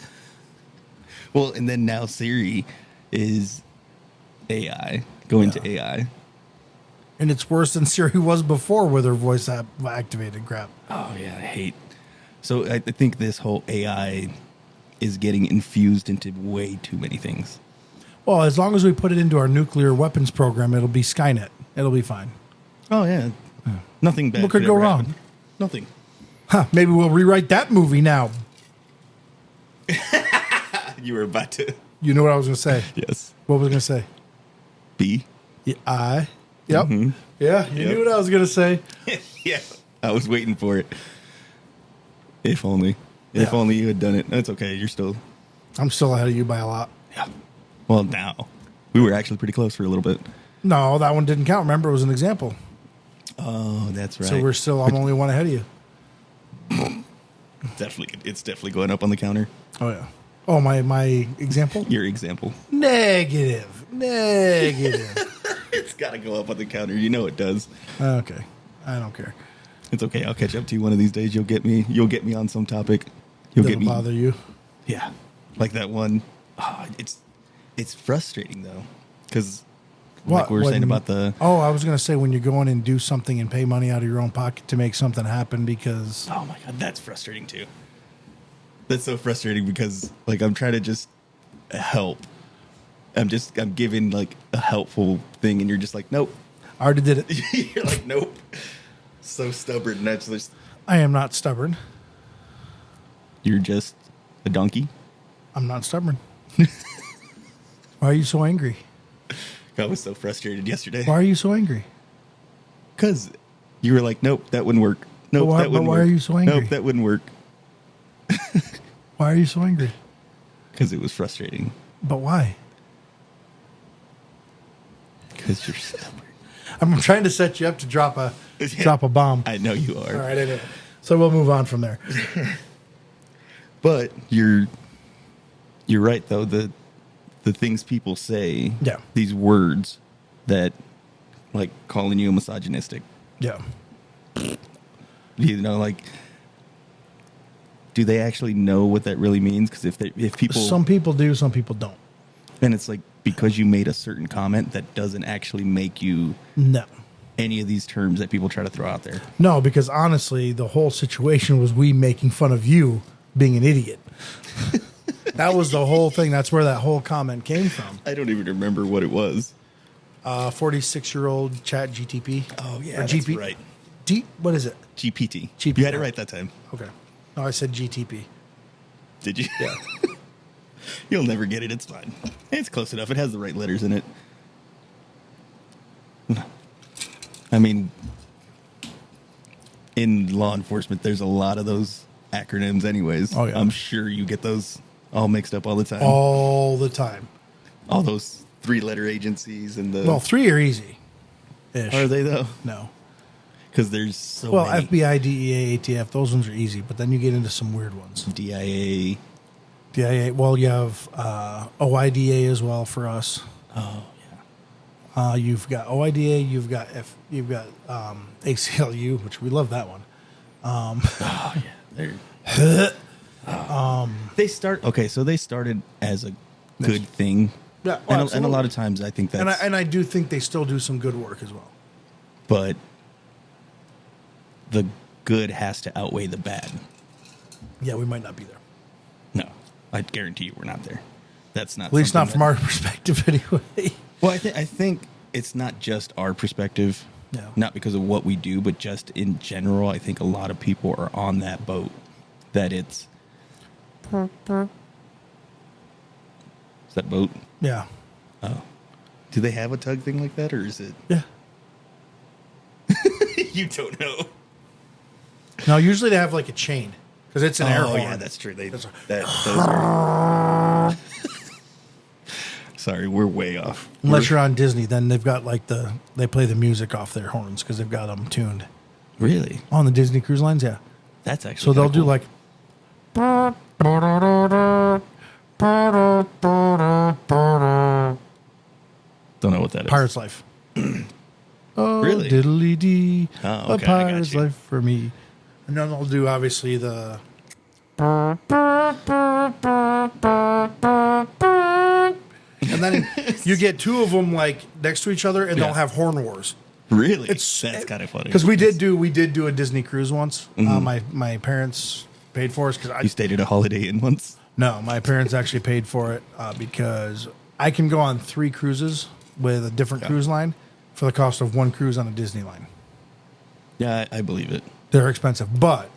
[SPEAKER 1] Well, and then now Siri is AI, going to AI.
[SPEAKER 2] And it's worse than Siri was before with her voice activated crap.
[SPEAKER 1] Oh, yeah, I hate. So I think this whole AI is getting infused into way too many things.
[SPEAKER 2] Well, as long as we put it into our nuclear weapons program, it'll be Skynet. It'll be fine.
[SPEAKER 1] Oh, yeah. Nothing bad.
[SPEAKER 2] What could go
[SPEAKER 1] ever
[SPEAKER 2] wrong?
[SPEAKER 1] happen. Nothing.
[SPEAKER 2] Huh, maybe we'll rewrite that movie now.
[SPEAKER 1] You were about to.
[SPEAKER 2] You know what I was going to say?
[SPEAKER 1] Yes.
[SPEAKER 2] What was I going to say?
[SPEAKER 1] B.
[SPEAKER 2] Yeah, Yep.
[SPEAKER 1] Mm-hmm.
[SPEAKER 2] Yeah, you knew what I was going to say.
[SPEAKER 1] Yeah. I was waiting for it. If only. If only you had done it. That's okay.
[SPEAKER 2] I'm still ahead of you by a lot.
[SPEAKER 1] Yeah. Well, now. We were actually pretty close for a little bit.
[SPEAKER 2] No, that one didn't count. Remember, it was an example.
[SPEAKER 1] Oh, that's right.
[SPEAKER 2] So I'm only one ahead of you.
[SPEAKER 1] It's definitely going up on the counter.
[SPEAKER 2] Oh, yeah. Oh, my example?
[SPEAKER 1] Your example.
[SPEAKER 2] Negative.
[SPEAKER 1] It's got to go up on the counter. You know it does.
[SPEAKER 2] Okay. I don't care.
[SPEAKER 1] It's okay. I'll catch up to you one of these days. You'll get me on some topic.
[SPEAKER 2] Doesn't bother you?
[SPEAKER 1] Yeah. Like that one. Oh, it's frustrating, though. Because, like we were saying about the...
[SPEAKER 2] Oh, I was going to say when you go in and do something and pay money out of your own pocket to make something happen because...
[SPEAKER 1] Oh, my God. That's frustrating, too. That's so frustrating because, like, I'm trying to just help. I'm giving, like, a helpful thing, and you're just like, nope.
[SPEAKER 2] I already did it.
[SPEAKER 1] You're like, nope. So stubborn. And that's just...
[SPEAKER 2] I am not stubborn.
[SPEAKER 1] You're just a donkey?
[SPEAKER 2] I'm not stubborn. Why are you so angry?
[SPEAKER 1] I was so frustrated yesterday.
[SPEAKER 2] Why are you so angry?
[SPEAKER 1] Because you were like, nope, that wouldn't work. Nope, that wouldn't work.
[SPEAKER 2] Why are you so angry?
[SPEAKER 1] Nope, that wouldn't work.
[SPEAKER 2] Why are you so angry?
[SPEAKER 1] Because it was frustrating.
[SPEAKER 2] But why?
[SPEAKER 1] Because you're stubborn.
[SPEAKER 2] I'm trying to set you up to drop a bomb.
[SPEAKER 1] I know you are.
[SPEAKER 2] All right, I know. So we'll move on from there.
[SPEAKER 1] But you're right, though. The things people say,
[SPEAKER 2] yeah,
[SPEAKER 1] these words that, like, calling you misogynistic.
[SPEAKER 2] Yeah.
[SPEAKER 1] You know, like, do they actually know what that really means? Because if people...
[SPEAKER 2] Some people do, some people don't.
[SPEAKER 1] And it's like, because you made a certain comment, that doesn't actually make you...
[SPEAKER 2] No.
[SPEAKER 1] Any of these terms that people try to throw out there.
[SPEAKER 2] No, because honestly, the whole situation was we making fun of you being an idiot. That was the whole thing. That's where that whole comment came from.
[SPEAKER 1] I don't even remember what it was.
[SPEAKER 2] 46-year-old chat GTP.
[SPEAKER 1] Oh, yeah, that's right.
[SPEAKER 2] What is it?
[SPEAKER 1] GPT.
[SPEAKER 2] GPT.
[SPEAKER 1] You had it right that time.
[SPEAKER 2] Okay. No, I said GTP.
[SPEAKER 1] Did you?
[SPEAKER 2] Yeah.
[SPEAKER 1] You'll never get it. It's fine. It's close enough. It has the right letters in it. I mean, in law enforcement, there's a lot of those acronyms anyways.
[SPEAKER 2] Oh, yeah.
[SPEAKER 1] I'm sure you get those all mixed up all the time.
[SPEAKER 2] All the time.
[SPEAKER 1] All those 3-letter agencies and the...
[SPEAKER 2] Well, 3 are easy.
[SPEAKER 1] Are they, though?
[SPEAKER 2] No.
[SPEAKER 1] Because there's so
[SPEAKER 2] well,
[SPEAKER 1] many.
[SPEAKER 2] FBI, DEA, ATF, those ones are easy, but then you get into some weird ones.
[SPEAKER 1] DIA.
[SPEAKER 2] Well, you have OIDA as well for us.
[SPEAKER 1] Oh, yeah.
[SPEAKER 2] You've got OIDA, you've got ACLU, which we love that one.
[SPEAKER 1] Oh, yeah. They started as a good thing.
[SPEAKER 2] Yeah,
[SPEAKER 1] and a lot of times I think that's...
[SPEAKER 2] And I do think they still do some good work as well.
[SPEAKER 1] But the good has to outweigh the bad.
[SPEAKER 2] Yeah, we might not be there.
[SPEAKER 1] No, I guarantee you we're not there. That's not...
[SPEAKER 2] At least not from our perspective anyway.
[SPEAKER 1] Well, I think it's not just our perspective.
[SPEAKER 2] No.
[SPEAKER 1] Not because of what we do, but just in general, I think a lot of people are on that boat. That it's... Is that boat?
[SPEAKER 2] Yeah.
[SPEAKER 1] Oh. Do they have a tug thing like that, or is it...
[SPEAKER 2] Yeah.
[SPEAKER 1] You don't know.
[SPEAKER 2] No, usually they have like a chain. Because it's an air horn.
[SPEAKER 1] Oh, yeah, that's true. Those are... Sorry, we're way off.
[SPEAKER 2] Unless you're on Disney, then they've got like they play the music off their horns because they've got them tuned.
[SPEAKER 1] Really?
[SPEAKER 2] On the Disney Cruise Lines, yeah.
[SPEAKER 1] That's actually
[SPEAKER 2] so they'll do
[SPEAKER 1] cool.
[SPEAKER 2] like.
[SPEAKER 1] Don't know what that is.
[SPEAKER 2] Pirate's Life. Oh,
[SPEAKER 1] really?
[SPEAKER 2] Diddly dee.
[SPEAKER 1] Oh, okay,
[SPEAKER 2] a pirate's life for me. And then they'll do obviously the. And then you get 2 of them like next to each other, and they'll have horn wars.
[SPEAKER 1] Really? That's kind of funny.
[SPEAKER 2] Because we did do a Disney cruise once. Mm-hmm. My parents paid for us because
[SPEAKER 1] you stayed at a Holiday Inn once.
[SPEAKER 2] No, my parents actually paid for it because I can go on 3 cruises with a different cruise line for the cost of 1 cruise on a Disney line.
[SPEAKER 1] Yeah, I believe it.
[SPEAKER 2] They're expensive, but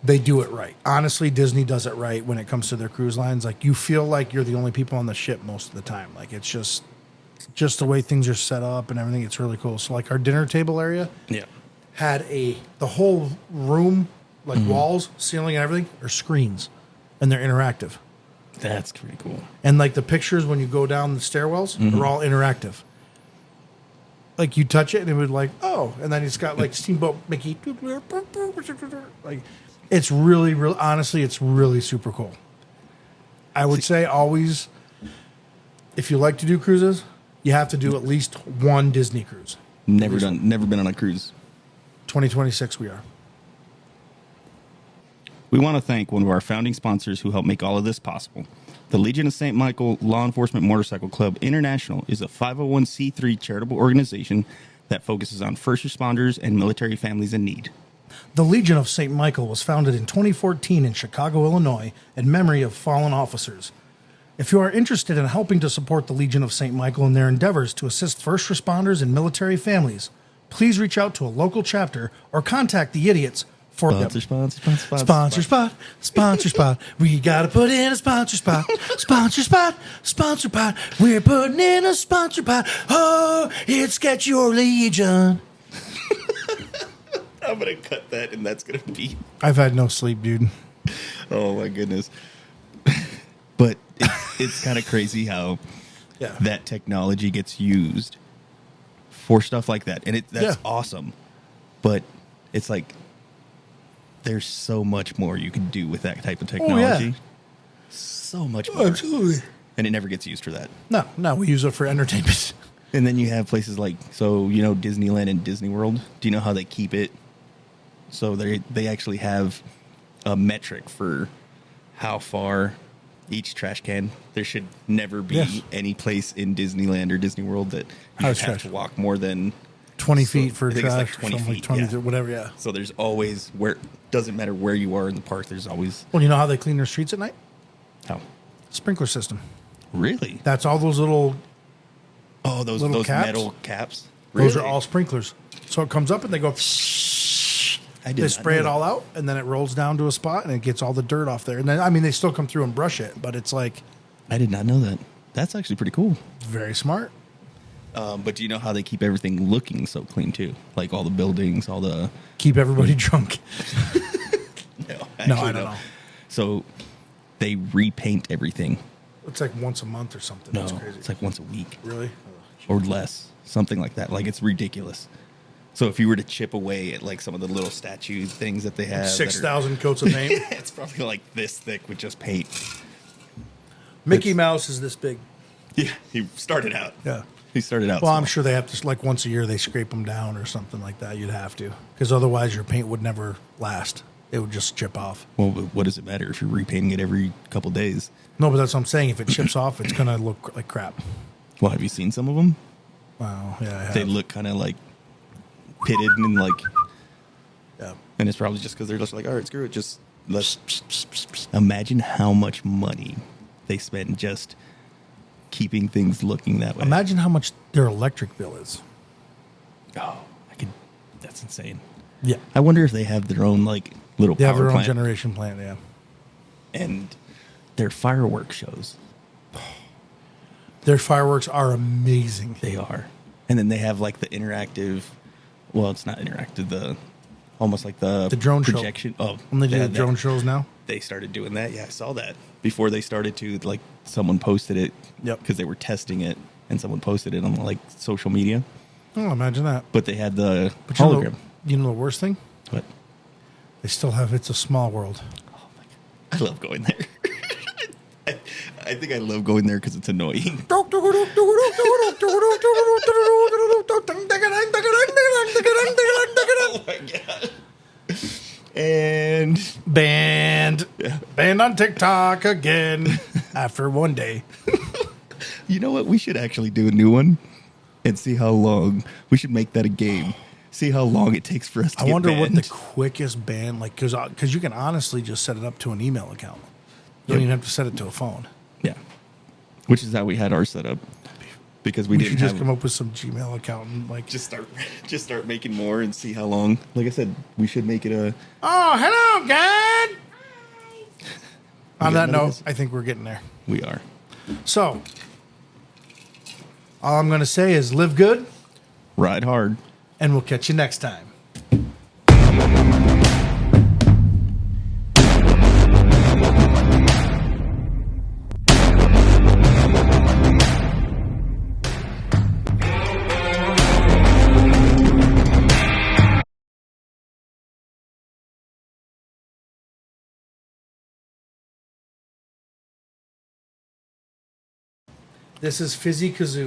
[SPEAKER 2] they do it right. Honestly, Disney does it right when it comes to their cruise lines. Like, you feel like you're the only people on the ship most of the time. Like, it's just the way things are set up and everything. It's really cool. So, like, our dinner table area had the whole room, like walls, ceiling, and everything are screens, and they're interactive.
[SPEAKER 1] That's pretty cool.
[SPEAKER 2] And like the pictures when you go down the stairwells are all interactive. Like, you touch it and it would like, oh, and then it's got like Steamboat Mickey. Like, it's really, honestly, it's really super cool. I would say always, if you like to do cruises, you have to do at least one Disney cruise.
[SPEAKER 1] Never been on a cruise.
[SPEAKER 2] 2026 we are.
[SPEAKER 1] We want to thank one of our founding sponsors who helped make all of this possible. The Legion of St. Michael Law Enforcement Motorcycle Club International is a 501c3 charitable organization that focuses on first responders and military families in need.
[SPEAKER 2] The Legion of St. Michael was founded in 2014 in Chicago, Illinois, in memory of fallen officers. If you are interested in helping to support the Legion of St. Michael in their endeavors to assist first responders and military families, please reach out to a local chapter or contact the idiots for sponsor spot. We gotta put in a sponsor spot. Sponsor spot. We're putting in a sponsor spot. Oh, it's Get Your Legion.
[SPEAKER 1] I'm gonna cut that, and that's gonna be.
[SPEAKER 2] I've had no sleep, dude.
[SPEAKER 1] Oh my goodness. But it's kind of crazy how that technology gets used for stuff like that, and that's awesome. But it's like, there's so much more you can do with that type of technology.
[SPEAKER 2] Oh, yeah.
[SPEAKER 1] So much more.
[SPEAKER 2] Absolutely.
[SPEAKER 1] And it never gets used for that.
[SPEAKER 2] No, we use it for entertainment.
[SPEAKER 1] And then you have places like, Disneyland and Disney World. Do you know how they keep it? So they actually have a metric for how far each trash can. There should never be any place in Disneyland or Disney World that you have to walk more than
[SPEAKER 2] 20 feet for trash.
[SPEAKER 1] It's like 20 feet.
[SPEAKER 2] Like 20 whatever, yeah.
[SPEAKER 1] So there's always, doesn't matter where you are in the park, there's always.
[SPEAKER 2] Well, you know how they clean their streets at night?
[SPEAKER 1] How?
[SPEAKER 2] Sprinkler system.
[SPEAKER 1] Really?
[SPEAKER 2] That's all those little.
[SPEAKER 1] Oh, those
[SPEAKER 2] caps?
[SPEAKER 1] metal caps? Really?
[SPEAKER 2] Those are all sprinklers. So it comes up and they go. They spray it all out, and then it rolls down to a spot, and it gets all the dirt off there. And then, they still come through and brush it, but it's like.
[SPEAKER 1] I did not know that. That's actually pretty cool.
[SPEAKER 2] Very smart.
[SPEAKER 1] But do you know how they keep everything looking so clean, too? Like all the buildings, all the.
[SPEAKER 2] Keep everybody drunk.
[SPEAKER 1] No,
[SPEAKER 2] I don't know.
[SPEAKER 1] So they repaint everything.
[SPEAKER 2] It's like once a month or something.
[SPEAKER 1] No,
[SPEAKER 2] That's crazy.
[SPEAKER 1] it's like once a week.
[SPEAKER 2] Really?
[SPEAKER 1] Or less. Something like that. Like, it's ridiculous. So if you were to chip away at like some of the little statue things that they have,
[SPEAKER 2] 6,000 coats of paint.
[SPEAKER 1] It's probably like this thick with just paint.
[SPEAKER 2] Mickey Mouse is this big.
[SPEAKER 1] Yeah, he started out.
[SPEAKER 2] Yeah,
[SPEAKER 1] he started out.
[SPEAKER 2] Well,
[SPEAKER 1] small.
[SPEAKER 2] I'm sure they have to, like, once a year they scrape them down or something like that. You'd have to, because otherwise your paint would never last. It would just chip off.
[SPEAKER 1] Well, what does it matter if you're repainting it every couple days?
[SPEAKER 2] No, but that's what I'm saying. If it chips off, it's gonna look like crap.
[SPEAKER 1] Well, have you seen some of them?
[SPEAKER 2] Wow, yeah, I have.
[SPEAKER 1] They look kind of like pitted and like,
[SPEAKER 2] yeah.
[SPEAKER 1] And it's probably just because they're just like, all right, screw it, just let's. Imagine how much money they spend just keeping things looking that way.
[SPEAKER 2] Imagine how much their electric bill is.
[SPEAKER 1] Oh, that's insane.
[SPEAKER 2] Yeah,
[SPEAKER 1] I wonder if they have their own like little.
[SPEAKER 2] They have their
[SPEAKER 1] power
[SPEAKER 2] own
[SPEAKER 1] plant.
[SPEAKER 2] generation plant. Yeah,
[SPEAKER 1] And their fireworks shows.
[SPEAKER 2] their fireworks are amazing.
[SPEAKER 1] They are. And then they have like the interactive. Well, it's not interactive. Almost like the
[SPEAKER 2] drone
[SPEAKER 1] projection.
[SPEAKER 2] show.
[SPEAKER 1] Oh,
[SPEAKER 2] And they do the
[SPEAKER 1] had
[SPEAKER 2] drone
[SPEAKER 1] that.
[SPEAKER 2] shows now.
[SPEAKER 1] They started doing that. Yeah, I saw that before they started to like. Someone posted it.
[SPEAKER 2] Yep.
[SPEAKER 1] Because they were testing it, and someone posted it on like social media.
[SPEAKER 2] Oh, imagine that.
[SPEAKER 1] But they had the
[SPEAKER 2] But
[SPEAKER 1] hologram.
[SPEAKER 2] you know the worst thing?
[SPEAKER 1] What?
[SPEAKER 2] They still have It's a Small World.
[SPEAKER 1] Oh my God. I love going there. I think I love going there because it's annoying. Oh my God. And
[SPEAKER 2] Banned on TikTok again after one day.
[SPEAKER 1] you know what? We should actually do a new one and see how long. We should make that a game. See how long it takes for us to
[SPEAKER 2] I
[SPEAKER 1] get
[SPEAKER 2] wonder
[SPEAKER 1] banned.
[SPEAKER 2] what the quickest ban, like, because you can honestly just set it up to an email account. You don't even have to set it to a phone.
[SPEAKER 1] Yeah. Which is how we had ours set up. because we
[SPEAKER 2] We
[SPEAKER 1] didn't
[SPEAKER 2] should just
[SPEAKER 1] have
[SPEAKER 2] come up with some Gmail account and like.
[SPEAKER 1] just start making more and see how long. Like I said, we should make it a.
[SPEAKER 2] Oh, hello, God. On
[SPEAKER 1] got
[SPEAKER 2] that
[SPEAKER 1] another
[SPEAKER 2] note,
[SPEAKER 1] guess?
[SPEAKER 2] I think we're getting there.
[SPEAKER 1] We are.
[SPEAKER 2] So, all I'm going to say is live good,
[SPEAKER 1] Ride hard.
[SPEAKER 2] and we'll catch you next time. This is Fizzy Kazoo.